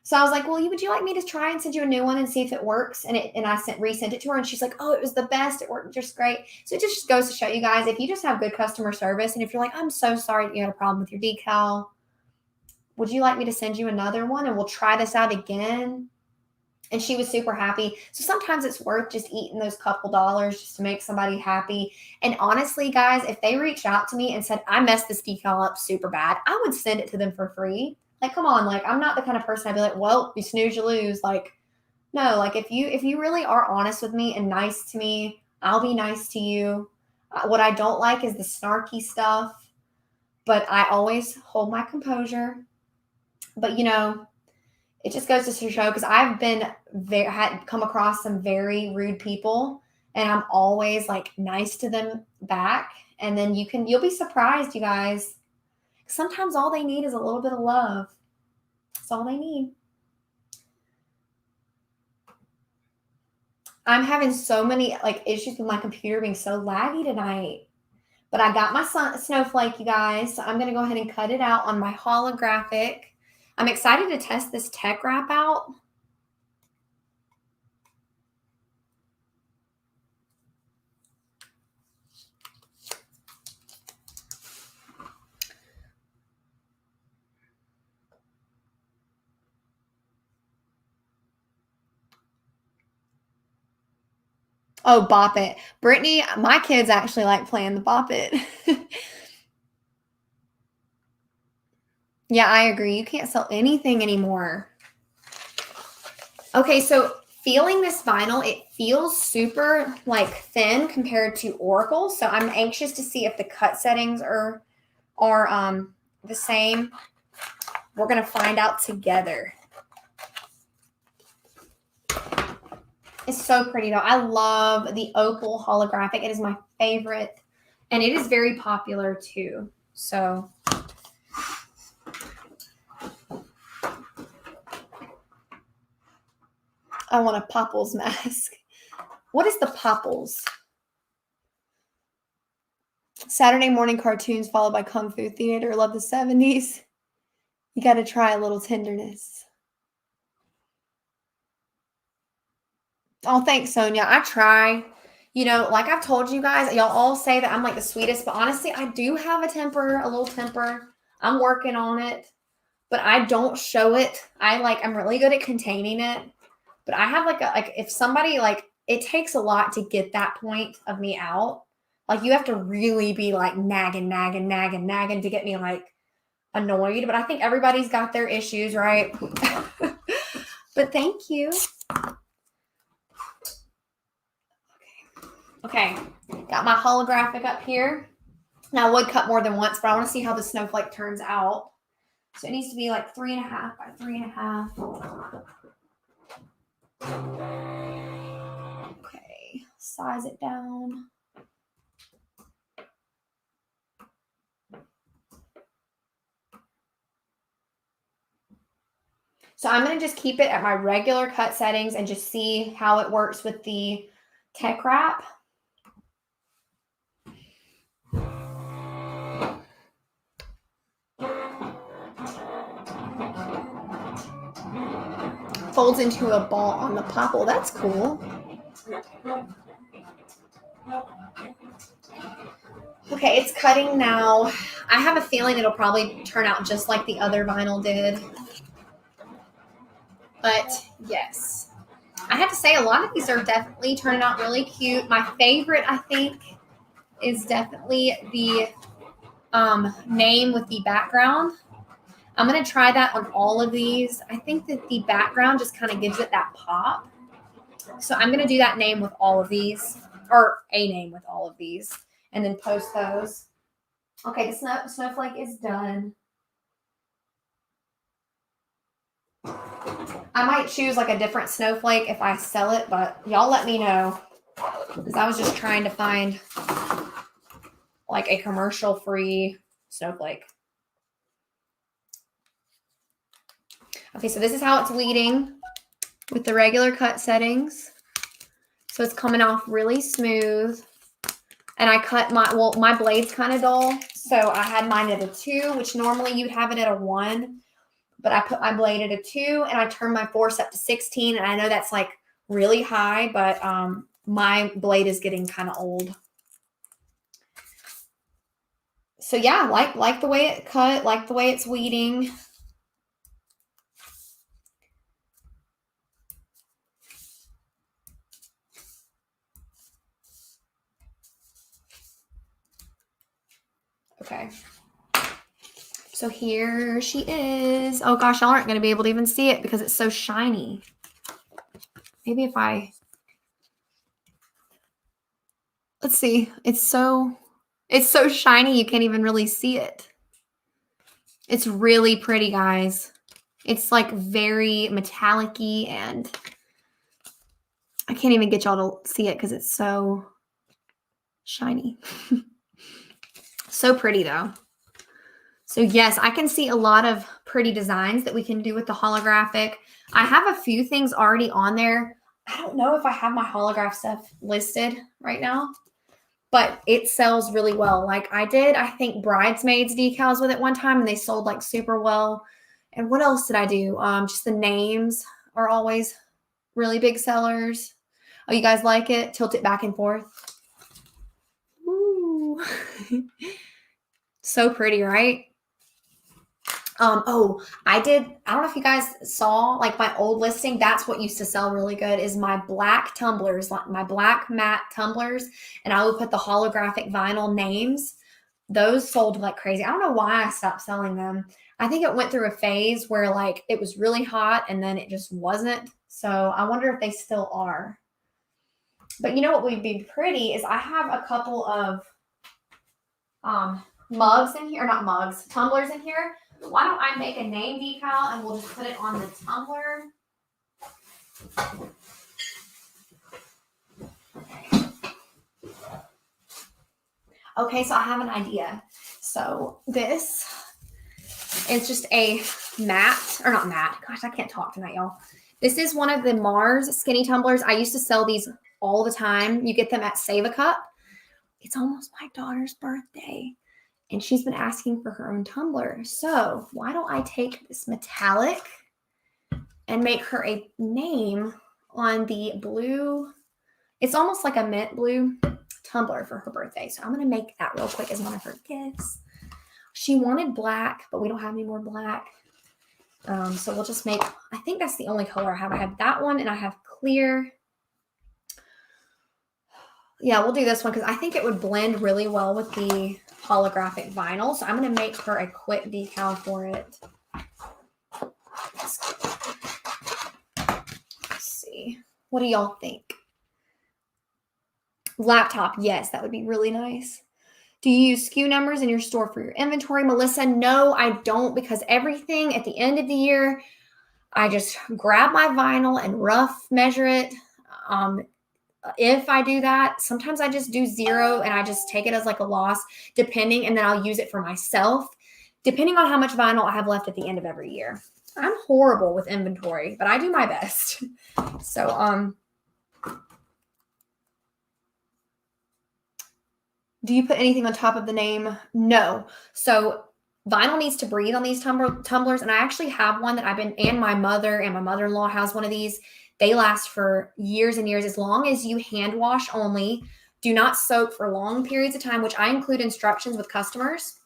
So I was like, well, would you like me to try and send you a new one and see if it works? And I resent it to her and she's like, oh, it was the best. It worked just great. So it just goes to show you guys, if you just have good customer service and if you're like, I'm so sorry that you had a problem with your decal, would you like me to send you another one and we'll try this out again? And she was super happy. So sometimes it's worth just eating those couple dollars just to make somebody happy. And honestly, guys, if they reached out to me and said, I messed this decal up super bad, I would send it to them for free. Like, come on, like, I'm not the kind of person I'd be like, well, you snooze, you lose. Like, no, like if you really are honest with me and nice to me, I'll be nice to you. What I don't like is the snarky stuff, but I always hold my composure. But it just goes to show, because I've had come across some very rude people, and I'm always like nice to them back. And then you'll be surprised, you guys. Sometimes all they need is a little bit of love. That's all they need. I'm having so many like issues with my computer being so laggy tonight. But I got my Snowflake, you guys. So I'm going to go ahead and cut it out on my holographic. I'm excited to test this tech wrap out. Oh, Bop It. Brittany, my kids actually like playing the Bop It. Yeah, I agree. You can't sell anything anymore. Okay, so feeling this vinyl, it feels super like thin compared to Oracle. So I'm anxious to see if the cut settings are the same. We're going to find out together. It's so pretty though. I love the opal holographic. It is my favorite. And it is very popular too. So I want a Popples mask. What is the Popples? Saturday morning cartoons followed by Kung Fu Theater. Love the 70s. You got to try a little tenderness. Oh, thanks, Sonia. I try. You know, like I've told you guys, y'all all say that I'm like the sweetest, but honestly, I do have a temper, a little temper. I'm working on it, but I don't show it. I'm really good at containing it, but I have if somebody it takes a lot to get that point of me out. Like you have to really be like nagging to get me like annoyed, but I think everybody's got their issues, right? But thank you. Okay, got my holographic up here. Now I would cut more than once, but I want to see how the snowflake turns out. So it needs to be like 3.5 by 3.5. Okay, size it down. So I'm going to just keep it at my regular cut settings and just see how it works with the tech wrap. Folds into a ball on the popple. That's cool. Okay, it's cutting now. I have a feeling it'll probably turn out just like the other vinyl did. But yes, I have to say a lot of these are definitely turning out really cute. My favorite, I think, is definitely the name with the background. I'm going to try that on all of these. I think that the background just kind of gives it that pop. So I'm going to do that name with all of these, or a name with all of these, and then post those. Okay, the snowflake is done. I might choose like a different snowflake if I sell it, but y'all let me know. Because I was just trying to find like a commercial-free snowflake. Okay, so this is how it's weeding with the regular cut settings. So it's coming off really smooth. And I cut my blade's kind of dull. So I had mine at a 2, which normally you'd have it at a 1. But I put my blade at a 2 and I turned my force up to 16. And I know that's like really high, but my blade is getting kind of old. So yeah, like the way it cut, like the way it's weeding. Okay. So here she is. Oh gosh, y'all aren't going to be able to even see it because it's so shiny. Maybe if let's see. It's so shiny you can't even really see it. It's really pretty, guys. It's like very metallic-y and I can't even get y'all to see it because it's so shiny. So pretty though. So yes, I can see a lot of pretty designs that we can do with the holographic. I have a few things already on there. I don't know if I have my holograph stuff listed right now, but it sells really well. Like I did, I think bridesmaids decals with it one time and they sold like super well. And what else did I do? Just the names are always really big sellers. Oh, you guys like it? Tilt it back and forth. Ooh. So pretty, right? Oh, I don't know if you guys saw like my old listing. That's what used to sell really good is my black tumblers, like my black matte tumblers. And I would put the holographic vinyl names. Those sold like crazy. I don't know why I stopped selling them. I think it went through a phase where like it was really hot and then it just wasn't. So I wonder if they still are. But you know what would be pretty is I have a couple of mugs in here, not mugs, tumblers in here. Why don't I make a name decal and we'll just put it on the tumbler. Okay, so I have an idea. So this is just a matte, or not matte. Gosh, I can't talk tonight, y'all. This is one of the Mars skinny tumblers. I used to sell these all the time. You get them at Save a Cup. It's almost my daughter's birthday, and she's been asking for her own tumbler. So why don't I take this metallic and make her a name on the blue? It's almost like a mint blue tumbler for her birthday. So I'm going to make that real quick as one of her gifts. She wanted black, but we don't have any more black. So we'll just make, I think that's the only color I have. I have that one and I have clear. Yeah, we'll do this one because I think it would blend really well with the holographic vinyl. So I'm going to make her a quick decal for it. Let's see. What do y'all think? Laptop, yes, that would be really nice. Do you use SKU numbers in your store for your inventory? Melissa, no, I don't, because everything at the end of the year, I just grab my vinyl and rough measure it. If I do that, sometimes I just do 0 and I just take it as like a loss, depending, and then I'll use it for myself, depending on how much vinyl I have left at the end of every year. I'm horrible with inventory, but I do my best. So, do you put anything on top of the name? No. So vinyl needs to breathe on these tumblers. And I actually have one that and my mother and my mother-in-law has one of these. They last for years and years, as long as you hand wash only. Do not soak for long periods of time, which I include instructions with customers.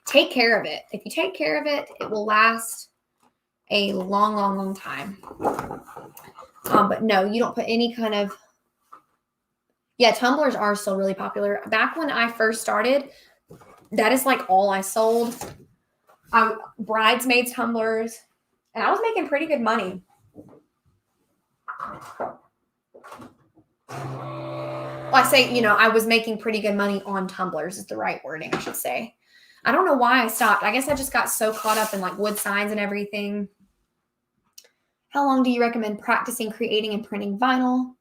Take care of it. If you take care of it, it will last a long, long, long time. But no, you don't put any kind of, yeah, tumblers are still really popular. Back when I first started, that is like all I sold. Bridesmaids tumblers, and I was making pretty good money. Well, I say, I was making pretty good money on tumblers is the right wording, I should say. I don't know why I stopped. I guess I just got so caught up in like wood signs and everything. How long do you recommend practicing creating and printing vinyl?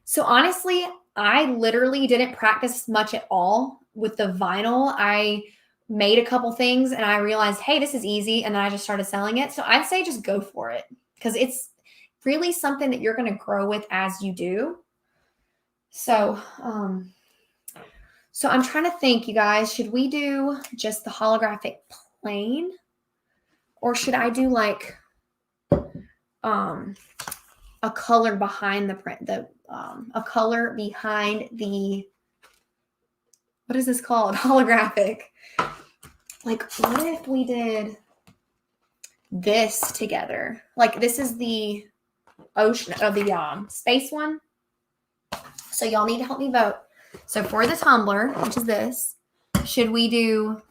So honestly, I literally didn't practice much at all with the vinyl. I made a couple things and I realized, hey, this is easy. And then I just started selling it. So I'd say just go for it because it's really something that you're going to grow with as you do. So, so I'm trying to think, you guys, should we do just the holographic plain or should I do like, a color behind the print, a color behind the, what is this called? Holographic. Like, what if we did this together? Like, this is the ocean of the space one. So y'all need to help me vote. So for the tumbler, which is this, should we do,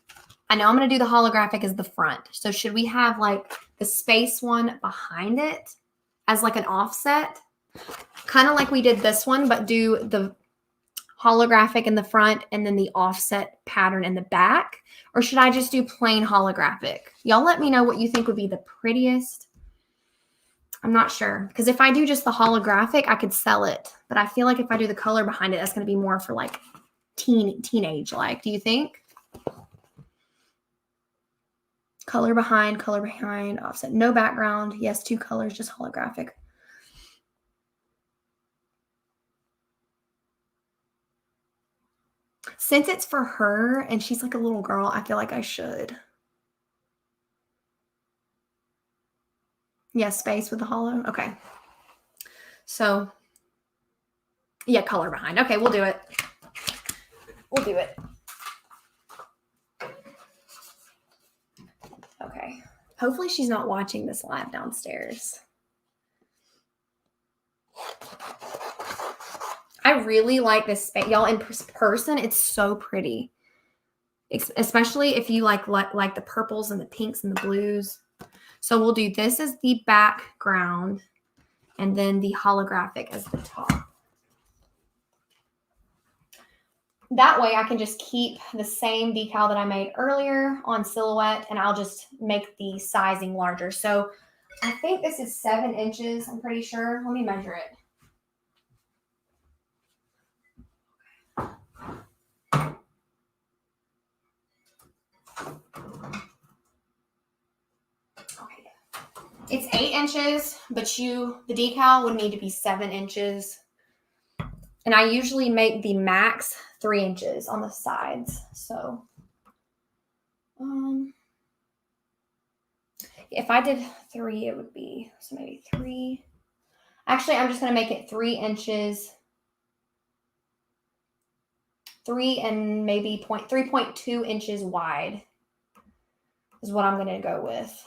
I know I'm going to do the holographic as the front. So should we have like the space one behind it as like an offset? Kind of like we did this one, but do the holographic in the front and then the offset pattern in the back? Or should I just do plain holographic? Y'all let me know what you think would be the prettiest. I'm not sure. Because if I do just the holographic, I could sell it. But I feel like if I do the color behind it, that's going to be more for like teenage like. Do you think? Color behind, offset. No background. Yes, 2 colors, just holographic. Since it's for her and she's like a little girl, I feel like I should. Yeah, space with the hollow. Okay. So, yeah, color behind. Okay, we'll do it. We'll do it. Okay. Hopefully she's not watching this live downstairs. I really like this space. Y'all, in person, it's so pretty. Especially if you like the purples and the pinks and the blues. So we'll do this as the background and then the holographic as the top. That way I can just keep the same decal that I made earlier on silhouette and I'll just make the sizing larger. So I think this is 7 inches, I'm pretty sure. Let me measure it. Okay. It's 8 inches, but the decal would need to be 7 inches. And I usually make the max 3 inches on the sides. So, if I did 3, it would be, so maybe 3. Actually, I'm just going to make it 3 inches. 3 and maybe 3.2 inches wide is what I'm going to go with.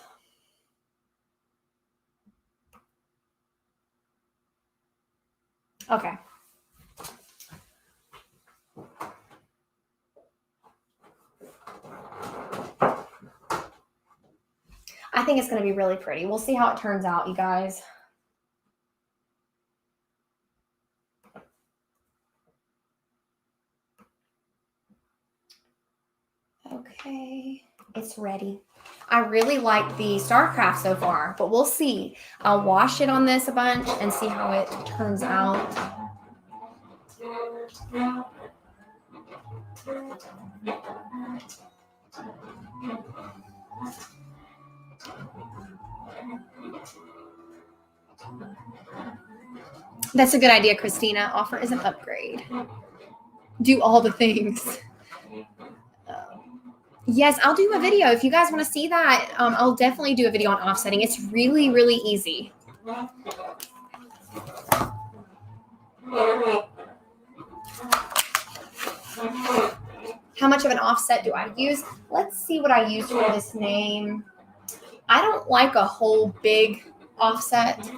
Okay. I think it's going to be really pretty. We'll see how it turns out, you guys. Okay, it's ready. I really like the StarCraft so far, but we'll see. I'll wash it on this a bunch and see how it turns out. That's a good idea, Christina. Offer is an upgrade. Do all the things. Yes, I'll do a video. If you guys want to see that, I'll definitely do a video on offsetting. It's really, really easy. How much of an offset do I use? Let's see what I use for this name. I don't like a whole big offset.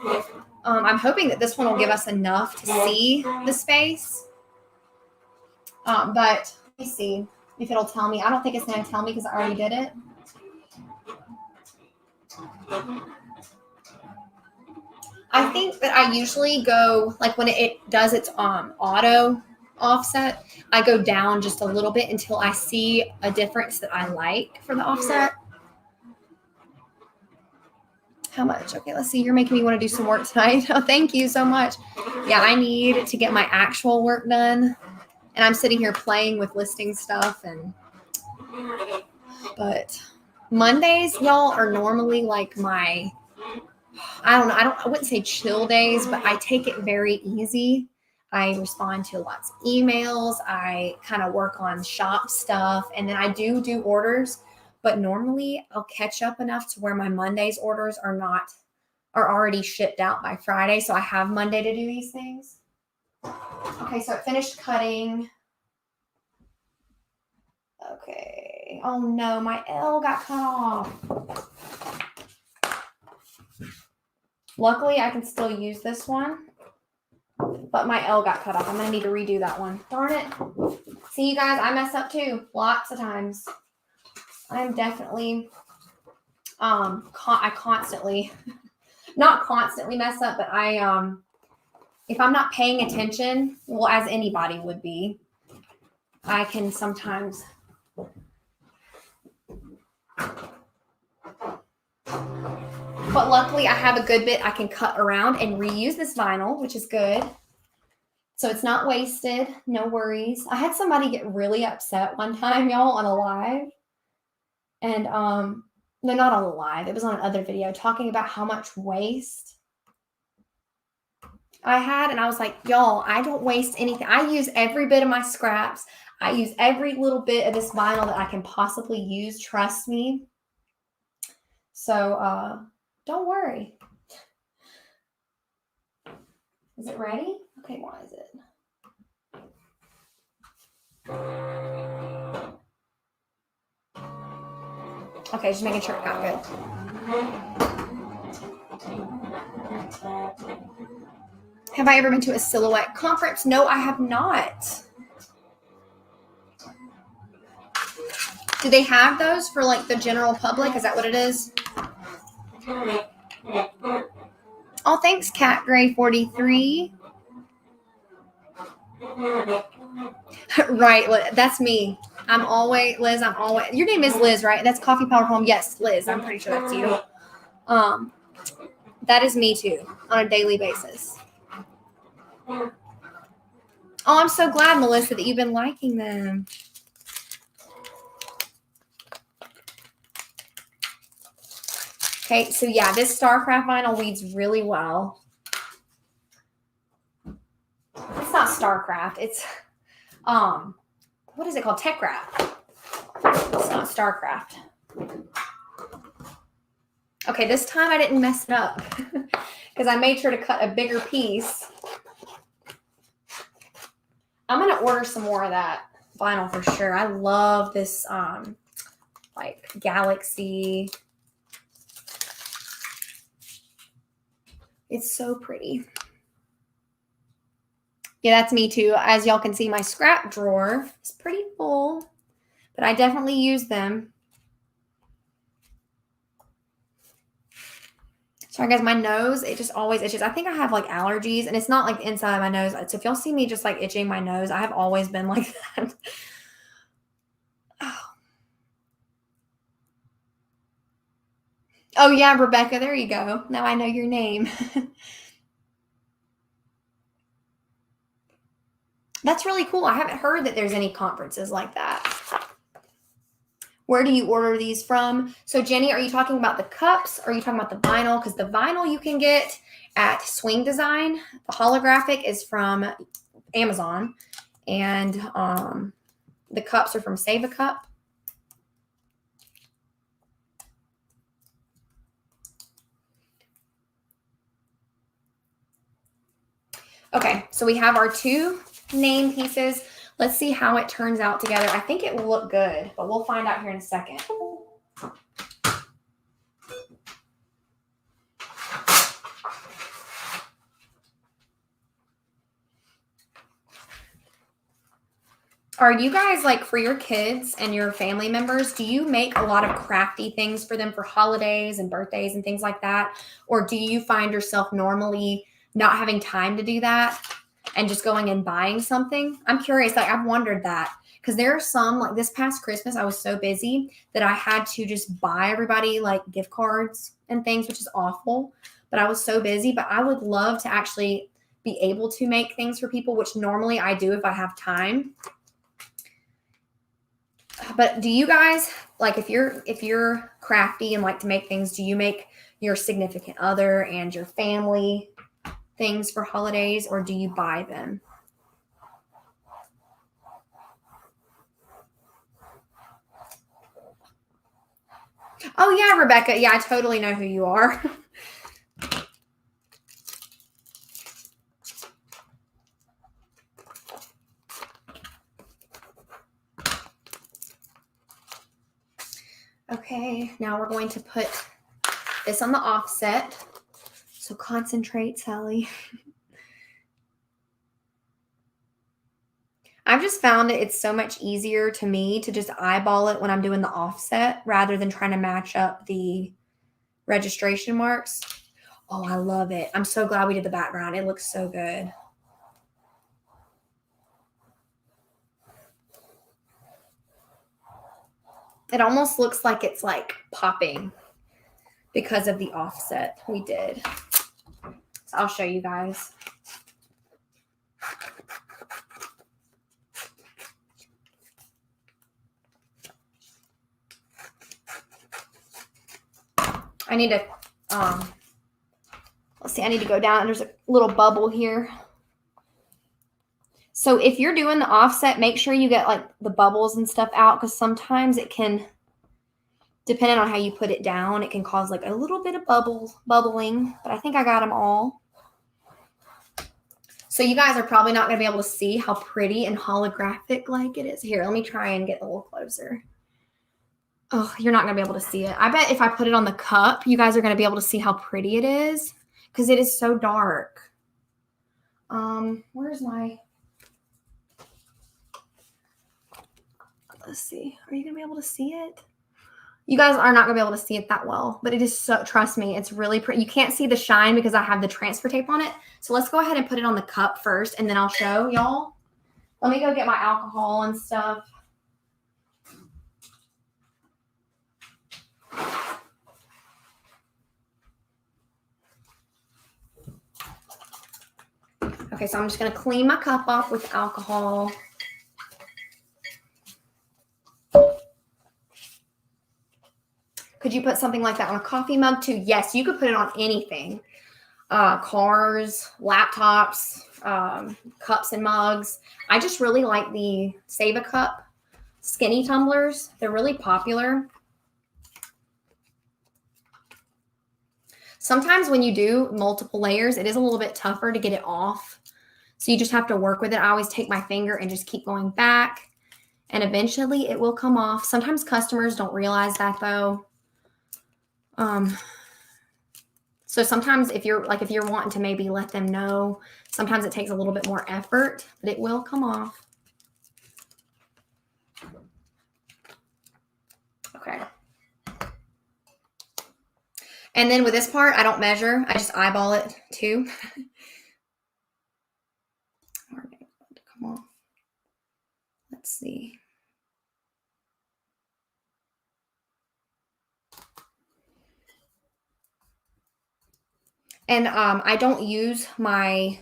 I'm hoping that this one will give us enough to see the space. But let me see if it'll tell me. I don't think it's going to tell me because I already did it. I think that I usually go, like when it does its auto offset, I go down just a little bit until I see a difference that I like for the offset. How much? Okay, let's see. You're making me want to do some work tonight. Oh, thank you so much. Yeah, I need to get my actual work done. And I'm sitting here playing with listing stuff. But Mondays, y'all, are normally like my, I wouldn't say chill days, but I take it very easy. I respond to lots of emails. I kind of work on shop stuff. And then I do orders. But normally I'll catch up enough to where my Monday's orders are already shipped out by Friday. So I have Monday to do these things. Okay, so it finished cutting. Okay. Oh no, my L got cut off. Luckily, I can still use this one. But my L got cut off. I'm going to need to redo that one. Darn it. See, you guys, I mess up too. Lots of times. I'm definitely, I constantly, not constantly mess up, but if I'm not paying attention, well, as anybody would be, I can sometimes. But luckily I have a good bit I can cut around and reuse this vinyl, which is good. So it's not wasted. No worries. I had somebody get really upset one time, y'all, on a live. And no, not on a live. It was on another video talking about how much waste I had. And I was like, y'all, I don't waste anything. I use every bit of my scraps. I use every little bit of this vinyl that I can possibly use. Trust me. So don't worry. Is it ready? Okay, why is it? Okay, just making sure it got good. Have I ever been to a silhouette conference? No, I have not. Do they have those for like the general public? Is that what it is? Oh, thanks, Cat Gray 43. Right, that's me. Liz, your name is Liz, right? That's Coffee Power Home. Yes, Liz, I'm pretty sure that's you. That is me too, on a daily basis. Oh, I'm so glad, Melissa, that you've been liking them. Okay, so yeah, this Starcraft vinyl weeds really well. It's not Starcraft, it's what is it called? Tech Wrap. It's not Starcraft. Okay, this time I didn't mess it up because I made sure to cut a bigger piece. I'm gonna order some more of that vinyl for sure. I love this like galaxy. It's so pretty. Yeah, that's me too. As y'all can see, my scrap drawer is pretty full, but I definitely use them. Sorry guys, my nose, it just always itches. I think I have like allergies, and it's not like the inside of my nose. So if y'all see me just like itching my nose, I have always been like that. Oh yeah, Rebecca, there you go. Now I know your name. That's really cool. I haven't heard that there's any conferences like that. Where do you order these from? So Jenny, are you talking about the cups or are you talking about the vinyl? Because the vinyl you can get at Swing Design. The holographic is from Amazon. And the cups are from Save a Cup. Okay, so we have our two name pieces. Let's see how it turns out together. I think it will look good, but we'll find out here in a second. Are you guys, like, for your kids and your family members, do you make a lot of crafty things for them for holidays and birthdays and things like that? Or do you find yourself normally not having time to do that and just going and buying something? I'm curious. Like, I've wondered that because there are some, like this past Christmas, I was so busy that I had to just buy everybody like gift cards and things, which is awful. But I was so busy. But I would love to actually be able to make things for people, which normally I do if I have time. But do you guys, like, if you're crafty and like to make things, do you make your significant other and your family things for holidays, or do you buy them? Oh yeah, Rebecca. Yeah, I totally know who you are. Okay, now we're going to put this on the offset. So concentrate, Sallie. I've just found it's so much easier to me to just eyeball it when I'm doing the offset rather than trying to match up the registration marks. Oh, I love it. I'm so glad we did the background. It looks so good. It almost looks like it's like popping because of the offset we did. So I'll show you guys. I need to, let's see, I need to go down. There's a little bubble here. So if you're doing the offset, make sure you get like the bubbles and stuff out because sometimes it can, depending on how you put it down, it can cause like a little bit of bubbling, but I think I got them all. So you guys are probably not going to be able to see how pretty and holographic like it is. Here, let me try and get a little closer. Oh, you're not going to be able to see it. I bet if I put it on the cup, you guys are going to be able to see how pretty it is because it is so dark. Where's my... Let's see. Are you going to be able to see it? You guys are not going to be able to see it that well, but it is so, trust me, it's really pretty. You can't see the shine because I have the transfer tape on it. So let's go ahead and put it on the cup first, and then I'll show y'all. Let me go get my alcohol and stuff. Okay, so I'm just going to clean my cup off with alcohol. Because Could you put something like that on a coffee mug too? Yes, you could put it on anything. Cars, laptops, cups and mugs. I just really like the Save a Cup skinny tumblers. They're really popular. Sometimes when you do multiple layers, it is a little bit tougher to get it off. So you just have to work with it. I always take my finger and just keep going back, and eventually it will come off. Sometimes customers don't realize that though. So sometimes if you're wanting to maybe let them know, sometimes it takes a little bit more effort, but it will come off. Okay. And then with this part, I don't measure. I just eyeball it too. Come on. Let's see. And I don't use my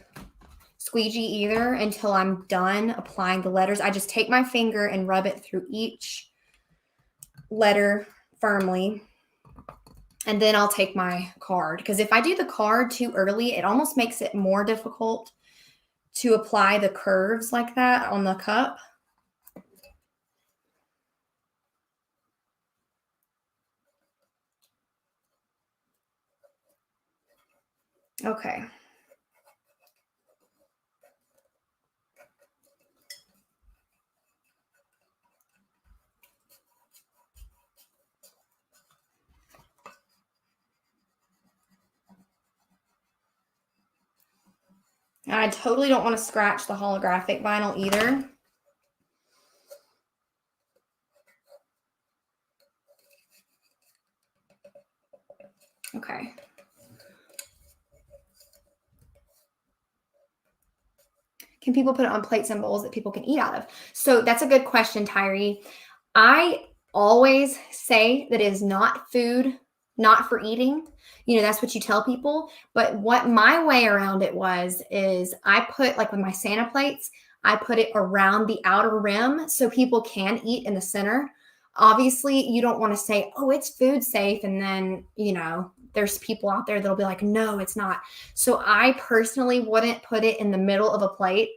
squeegee either until I'm done applying the letters. I just take my finger and rub it through each letter firmly. And then I'll take my card. Because if I do the card too early, it almost makes it more difficult to apply the curves like that on the cup. Okay. I totally don't want to scratch the holographic vinyl either. Okay. Can people put it on plates and bowls that people can eat out of? So that's a good question, Tyree. I always say that it is not food, not for eating. You know, that's what you tell people. But what my way around it is I put, like with my Santa plates, I put it around the outer rim so people can eat in the center. Obviously, you don't want to say, oh, it's food safe. And then, you know, there's people out there that'll be like, no, it's not. So I personally wouldn't put it in the middle of a plate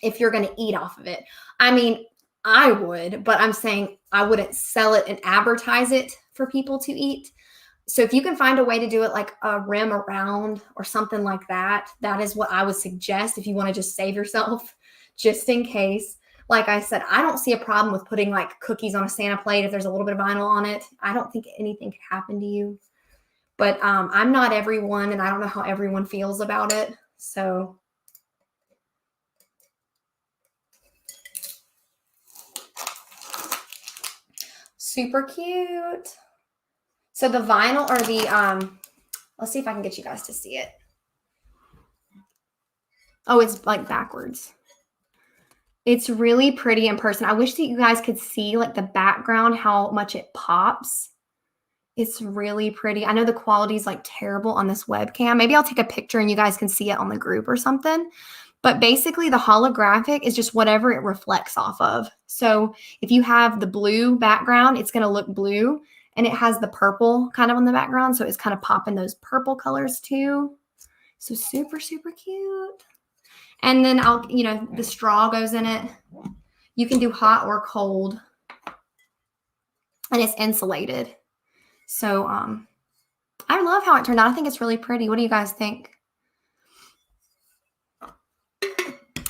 if you're going to eat off of it. I mean, I would, but I'm saying I wouldn't sell it and advertise it for people to eat. So if you can find a way to do it like a rim around or something like that, that is what I would suggest if you want to just save yourself just in case. Like I said, I don't see a problem with putting like cookies on a Santa plate if there's a little bit of vinyl on it. I don't think anything could happen to you. But I'm not everyone, and I don't know how everyone feels about it. So super cute. So the vinyl or the, let's see if I can get you guys to see it. Oh, it's like backwards. It's really pretty in person. I wish that you guys could see like the background, how much it pops. It's really pretty. I know the quality is like terrible on this webcam. Maybe I'll take a picture and you guys can see it on the group or something. But basically the holographic is just whatever it reflects off of. So if you have the blue background, it's going to look blue, and it has the purple kind of on the background. So it's kind of popping those purple colors too. So super, super cute. And then the straw goes in it. You can do hot or cold, and it's insulated. So I love how it turned out. I think it's really pretty. What do you guys think?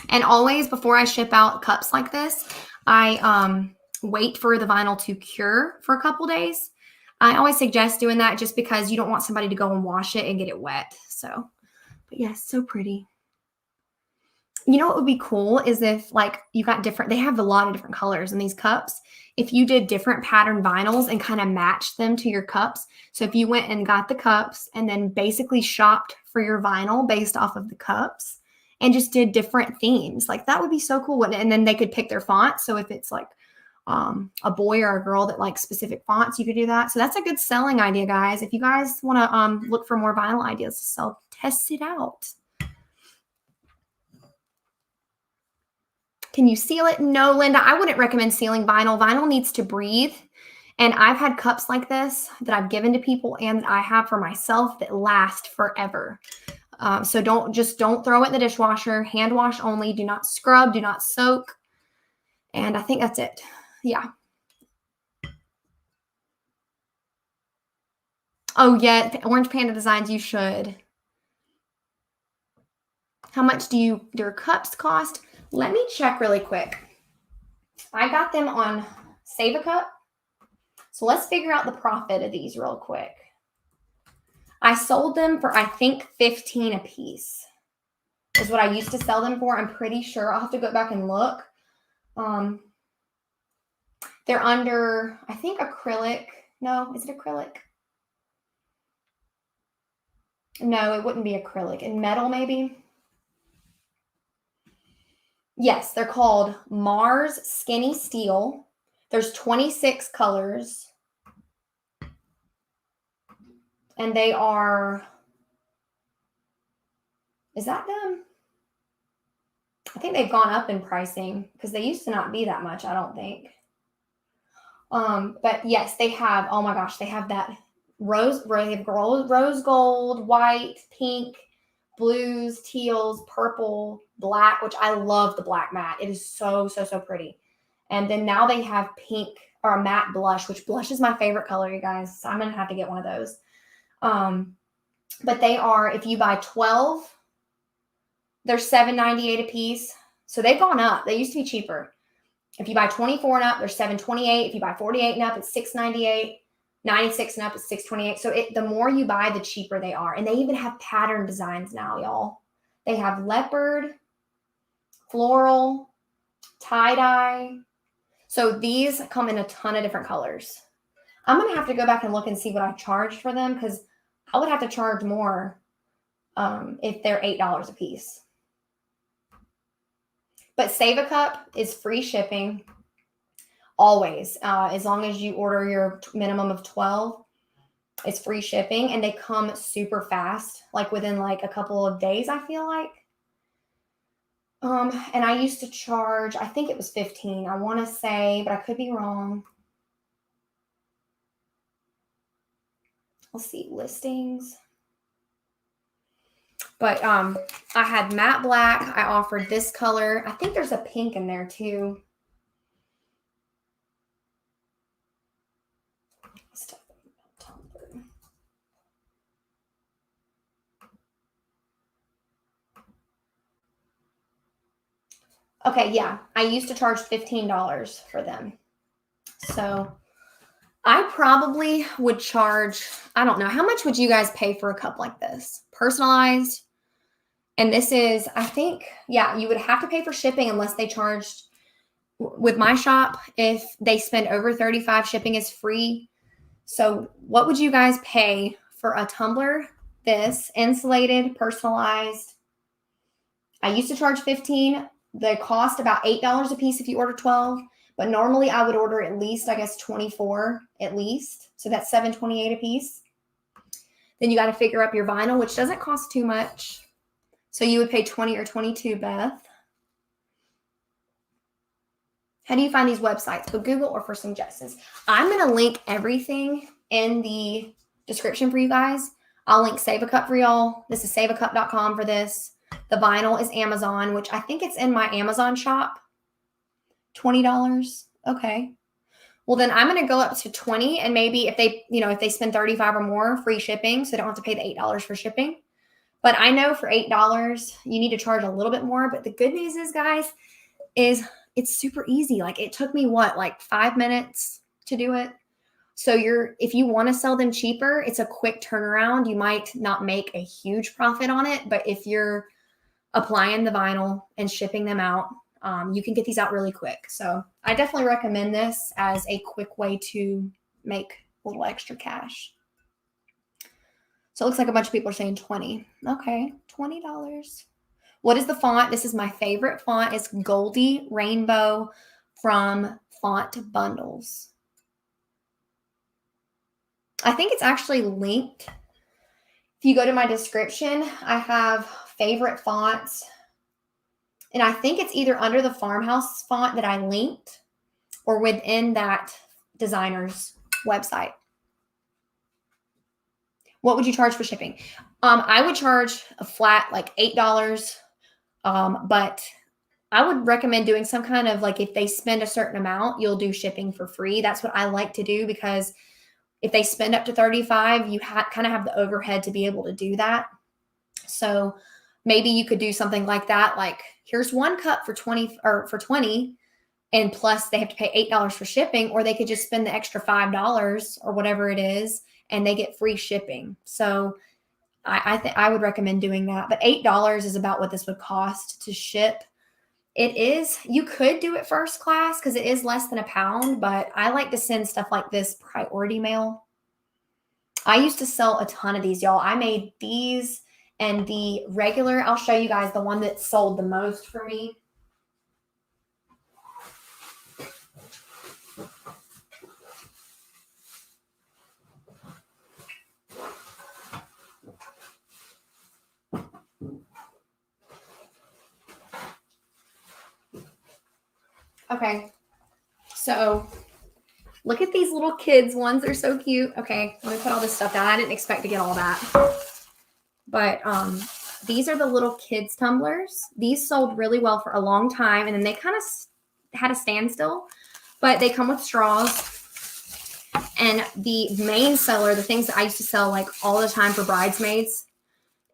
And always before I ship out cups like this, I wait for the vinyl to cure for a couple days. I always suggest doing that just because you don't want somebody to go and wash it and get it wet. So, but yeah, so pretty. You know what would be cool is if like you got different, they have a lot of different colors in these cups. If you did different pattern vinyls and kind of matched them to your cups. So if you went and got the cups and then basically shopped for your vinyl based off of the cups and just did different themes, like that would be so cool. And then they could pick their font. So if it's like a boy or a girl that likes specific fonts, you could do that. So that's a good selling idea, guys. If you guys want to look for more vinyl ideas to sell, test it out. Can you seal it? No, Linda, I wouldn't recommend sealing vinyl. Vinyl needs to breathe. And I've had cups like this that I've given to people and that I have for myself that last forever. So don't throw it in the dishwasher. Hand wash only. Do not scrub. Do not soak. And I think that's it. Yeah. Oh, yeah. Orange Panda Designs, you should. How much do your cups cost? Let me check really quick. I got them on Save a Cup. So let's figure out the profit of these real quick. I sold them for, I think, $15 a piece is what I used to sell them for. I'm pretty sure. I'll have to go back and look. They're under, I think, acrylic. No, is it acrylic? No, it wouldn't be acrylic. In metal, maybe? Yes, they're called Mars Skinny Steel. There's 26 colors. And they are, is that them? I think they've gone up in pricing because they used to not be that much, I don't think. But yes, they have, oh my gosh, they have that rose gold, white, pink, blues, teals, purple, black, which I love the black matte. It is so, so, so pretty. And then now they have pink or a matte blush, which blush is my favorite color, you guys. So I'm going to have to get one of those. But they are, if you buy 12, they're $7.98 a piece. So they've gone up. They used to be cheaper. If you buy 24 and up, they're $7.28. If you buy 48 and up, it's $6.98. 96 and up is $6.28. So the more you buy, the cheaper they are. And they even have pattern designs now, y'all. They have leopard, floral, tie-dye. So these come in a ton of different colors. I'm going to have to go back and look and see what I charged for them because I would have to charge more if they're $8 a piece. But Save a Cup is free shipping always. As long as you order your minimum of 12, it's free shipping. And they come super fast, like within like a couple of days, I feel like. And I used to charge, I think it was $15. I want to say, but I could be wrong. Let's see, listings. But I had matte black. I offered this color. I think there's a pink in there too. Okay, yeah. I used to charge $15 for them. So I probably would charge, I don't know, how much would you guys pay for a cup like this? Personalized. And this is, I think, yeah, you would have to pay for shipping unless they charged, with my shop, if they spend over $35, shipping is free. So what would you guys pay for a tumbler, this, insulated, personalized? I used to charge $15. They cost about $8 a piece if you order 12. But normally I would order at least, I guess, 24 at least. So that's $7.28 a piece. Then you got to figure up your vinyl, which doesn't cost too much. So you would pay 20 or 22, Beth. How do you find these websites? Go Google or for suggestions. I'm going to link everything in the description for you guys. I'll link Save a Cup for y'all. This is saveacup.com for this. The vinyl is Amazon, which I think it's in my Amazon shop. $20. Okay. Well, then I'm going to go up to 20, and maybe if they spend 35 or more, free shipping, so they don't have to pay the $8 for shipping. But I know for $8, you need to charge a little bit more. But the good news is, guys, is it's super easy. Like it took me like 5 minutes to do it. So if you want to sell them cheaper, it's a quick turnaround. You might not make a huge profit on it, but if you're applying the vinyl and shipping them out, you can get these out really quick. So I definitely recommend this as a quick way to make a little extra cash. So it looks like a bunch of people are saying 20. Okay, $20. What is the font? This is my favorite font. It's Goldie Rainbow from Font Bundles. I think it's actually linked. If you go to my description, I have favorite fonts. And I think it's either under the farmhouse font that I linked or within that designer's website. What would you charge for shipping? I would charge a flat like $8. But I would recommend doing some kind of like if they spend a certain amount, you'll do shipping for free. That's what I like to do because if they spend up to 35, you kind of have the overhead to be able to do that. So maybe you could do something like that. Like here's one cup for 20 or for 20 and plus they have to pay $8 for shipping, or they could just spend the extra $5 or whatever it is and they get free shipping. So I think I would recommend doing that. But $8 is about what this would cost to ship. It is, you could do it first class because it is less than £1, but I like to send stuff like this priority mail. I used to sell a ton of these, y'all. I made these and the regular, I'll show you guys the one that sold the most for me. Okay, so look at these little kids ones. They're so cute. Okay, let me put all this stuff down. I didn't expect to get all that. But these are the little kids tumblers. These sold really well for a long time, and then they kind of had a standstill. But they come with straws. And the main seller, the things that I used to sell like all the time for bridesmaids,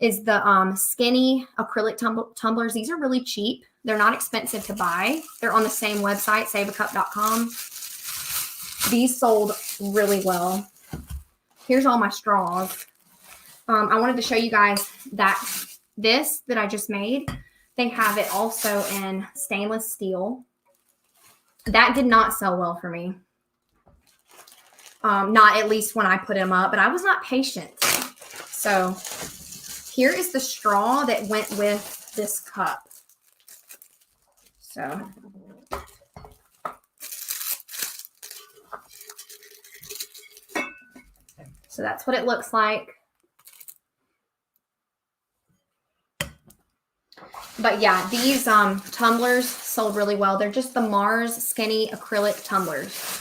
is the skinny acrylic tumblers. These are really cheap. They're not expensive to buy. They're on the same website, saveacup.com. These sold really well. Here's all my straws. I wanted to show you guys that this that I just made, they have it also in stainless steel. That did not sell well for me. Not at least when I put them up, but I was not patient. So here is the straw that went with this cup. So that's what it looks like. But yeah, these tumblers sold really well. They're just the Mars skinny acrylic tumblers.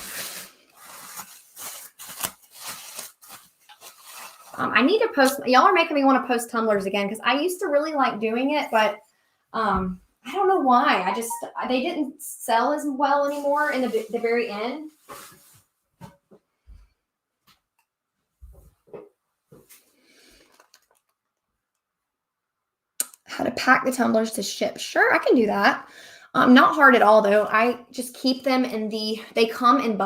I need to post. Y'all are making me want to post tumblers again because I used to really like doing it, but I don't know why. They didn't sell as well anymore in the very end. How to pack the tumblers to ship. Sure, I can do that. Not hard at all though. I just keep them in they come in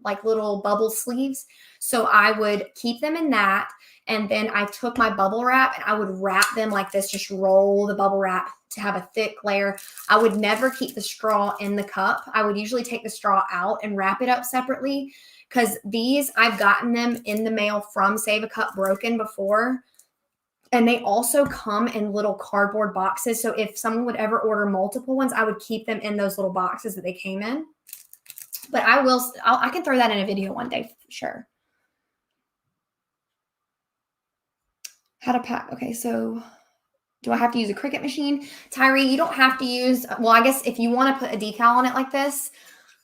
like little bubble sleeves. So I would keep them in that. And then I took my bubble wrap and I would wrap them like this, just roll the bubble wrap to have a thick layer. I would never keep the straw in the cup. I would usually take the straw out and wrap it up separately because these, I've gotten them in the mail from Save a Cup broken before. And they also come in little cardboard boxes. So if someone would ever order multiple ones, I would keep them in those little boxes that they came in. But I can throw that in a video one day for sure. How to pack. Okay, so do I have to use a Cricut machine? Tyree, you don't have to use, well, I guess if you want to put a decal on it like this,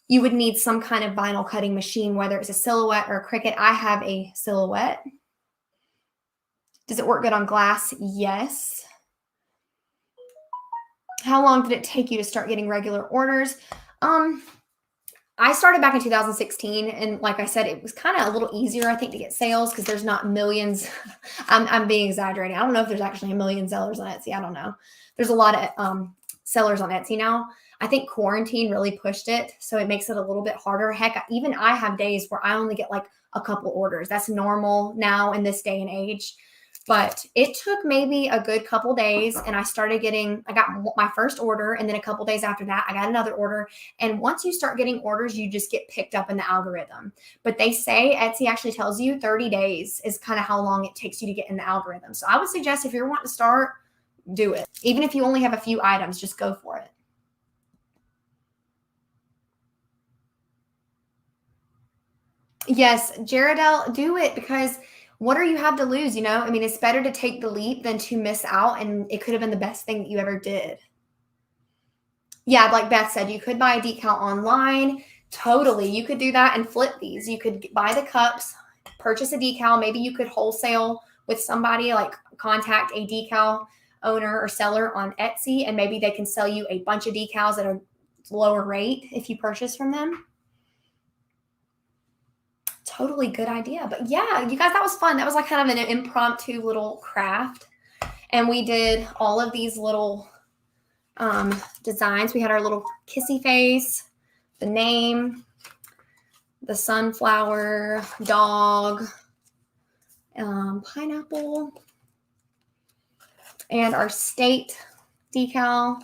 you would need some kind of vinyl cutting machine, whether it's a Silhouette or a Cricut. I have a Silhouette. Does it work good on glass? Yes. How long did it take you to start getting regular orders? I started back in 2016, and like I said, it was kind of a little easier, I think, to get sales because there's not millions. I'm being exaggerating. I don't know if there's actually a million sellers on Etsy. I don't know. There's a lot of sellers on Etsy now. I think quarantine really pushed it, so it makes it a little bit harder. Heck, even I have days where I only get like a couple orders. That's normal now in this day and age. But it took maybe a good couple days, and I got my first order, and then a couple days after that, I got another order. And once you start getting orders, you just get picked up in the algorithm. But they say, Etsy actually tells you 30 days is kind of how long it takes you to get in the algorithm. So I would suggest if you're wanting to start, do it. Even if you only have a few items, just go for it. Yes, Jaredell, do it because what do you have to lose? You know, I mean, it's better to take the leap than to miss out. And it could have been the best thing that you ever did. Yeah, like Beth said, you could buy a decal online Totally. You could do that and flip these. You could buy the cups, purchase a decal. Maybe you could wholesale with somebody, like contact a decal owner or seller on Etsy, and maybe they can sell you a bunch of decals at a lower rate if you purchase from them. Totally good idea. But yeah, you guys, that was fun. That was like kind of an impromptu little craft. And we did all of these little designs. We had our little kissy face, the name, the sunflower, dog, pineapple, and our state decal.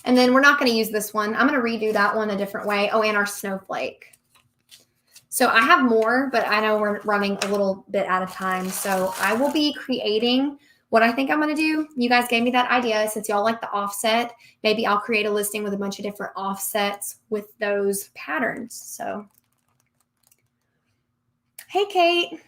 And then we're not going to use this one. I'm going to redo that one a different way. Oh, and our snowflake. So I have more, but I know we're running a little bit out of time. So I will be creating what I think I'm going to do. You guys gave me that idea. Since y'all like the offset, maybe I'll create a listing with a bunch of different offsets with those patterns. So, hey, Kate.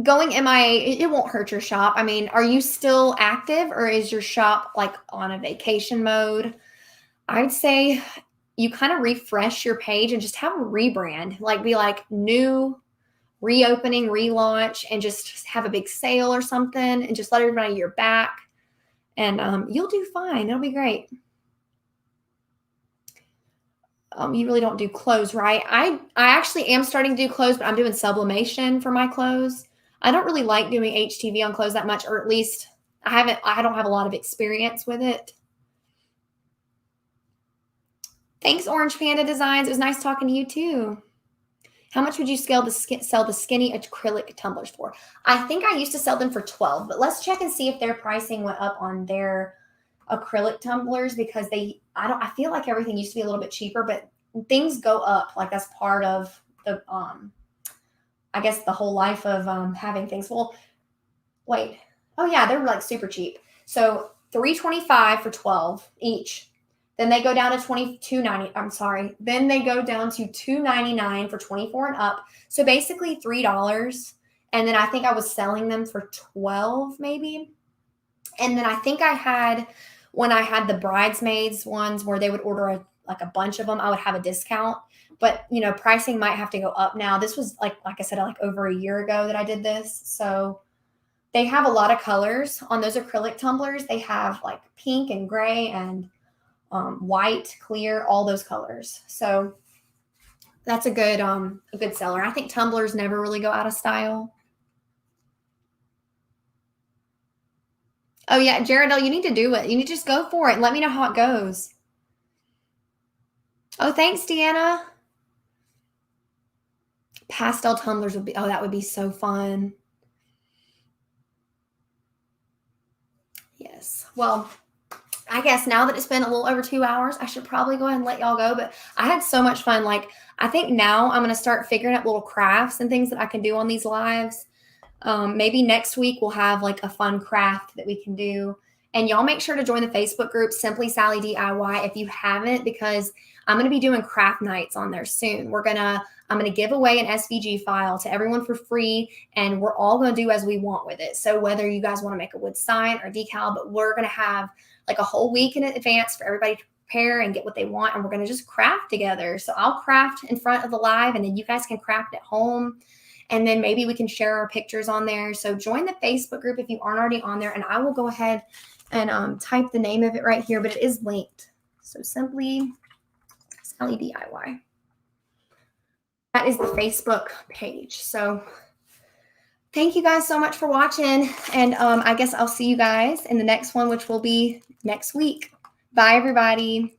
Going MIA, it won't hurt your shop. I mean, are you still active, or is your shop like on a vacation mode? I'd say you kind of refresh your page and just have a rebrand, like be like new, reopening, relaunch, and just have a big sale or something, and just let everybody know you're back, and you'll do fine. It'll be great. You really don't do clothes, right? I actually am starting to do clothes, but I'm doing sublimation for my clothes. I don't really like doing HTV on clothes that much, or at least I don't have a lot of experience with it. Thanks, Orange Panda Designs. It was nice talking to you too. How much would you sell the skinny acrylic tumblers for? I think I used to sell them for $12, but let's check and see if their pricing went up on their acrylic tumblers, because I feel like everything used to be a little bit cheaper, but things go up. Like that's part of the I guess the whole life of having things. Well, wait. Oh yeah, they're like super cheap. So $3.25 for 12 each. Then they go down to $22.90. I'm sorry. Then they go down to $2.99 for 24 and up. So basically $3. And then I think I was selling them for 12 maybe. And then I think when I had the bridesmaids ones where they would order a bunch of them, I would have a discount. But, pricing might have to go up now. This was like I said, like over a year ago that I did this. So they have a lot of colors on those acrylic tumblers. They have like pink and gray and white, clear, all those colors. So that's a good seller. I think tumblers never really go out of style. Oh yeah, Jaredell, you need to do it. You need to just go for it. Let me know how it goes. Oh, thanks, Deanna. Pastel tumblers that would be so fun. Yes. Well, I guess now that it's been a little over 2 hours, I should probably go ahead and let y'all go. But I had so much fun. Like, I think now I'm going to start figuring out little crafts and things that I can do on these lives. Maybe next week we'll have like a fun craft that we can do. And y'all make sure to join the Facebook group, Simply Sallie DIY, if you haven't, because I'm going to be doing craft nights on there soon. I'm going to give away an SVG file to everyone for free, and we're all going to do as we want with it. So whether you guys want to make a wood sign or decal, but we're going to have like a whole week in advance for everybody to prepare and get what they want, and we're going to just craft together. So I'll craft in front of the live, and then you guys can craft at home, and then maybe we can share our pictures on there. So join the Facebook group if you aren't already on there, and I will go ahead and type the name of it right here, but it is linked. So Simply Sallie DIY. That is the Facebook page. So thank you guys so much for watching. And I guess I'll see you guys in the next one, which will be next week. Bye, everybody.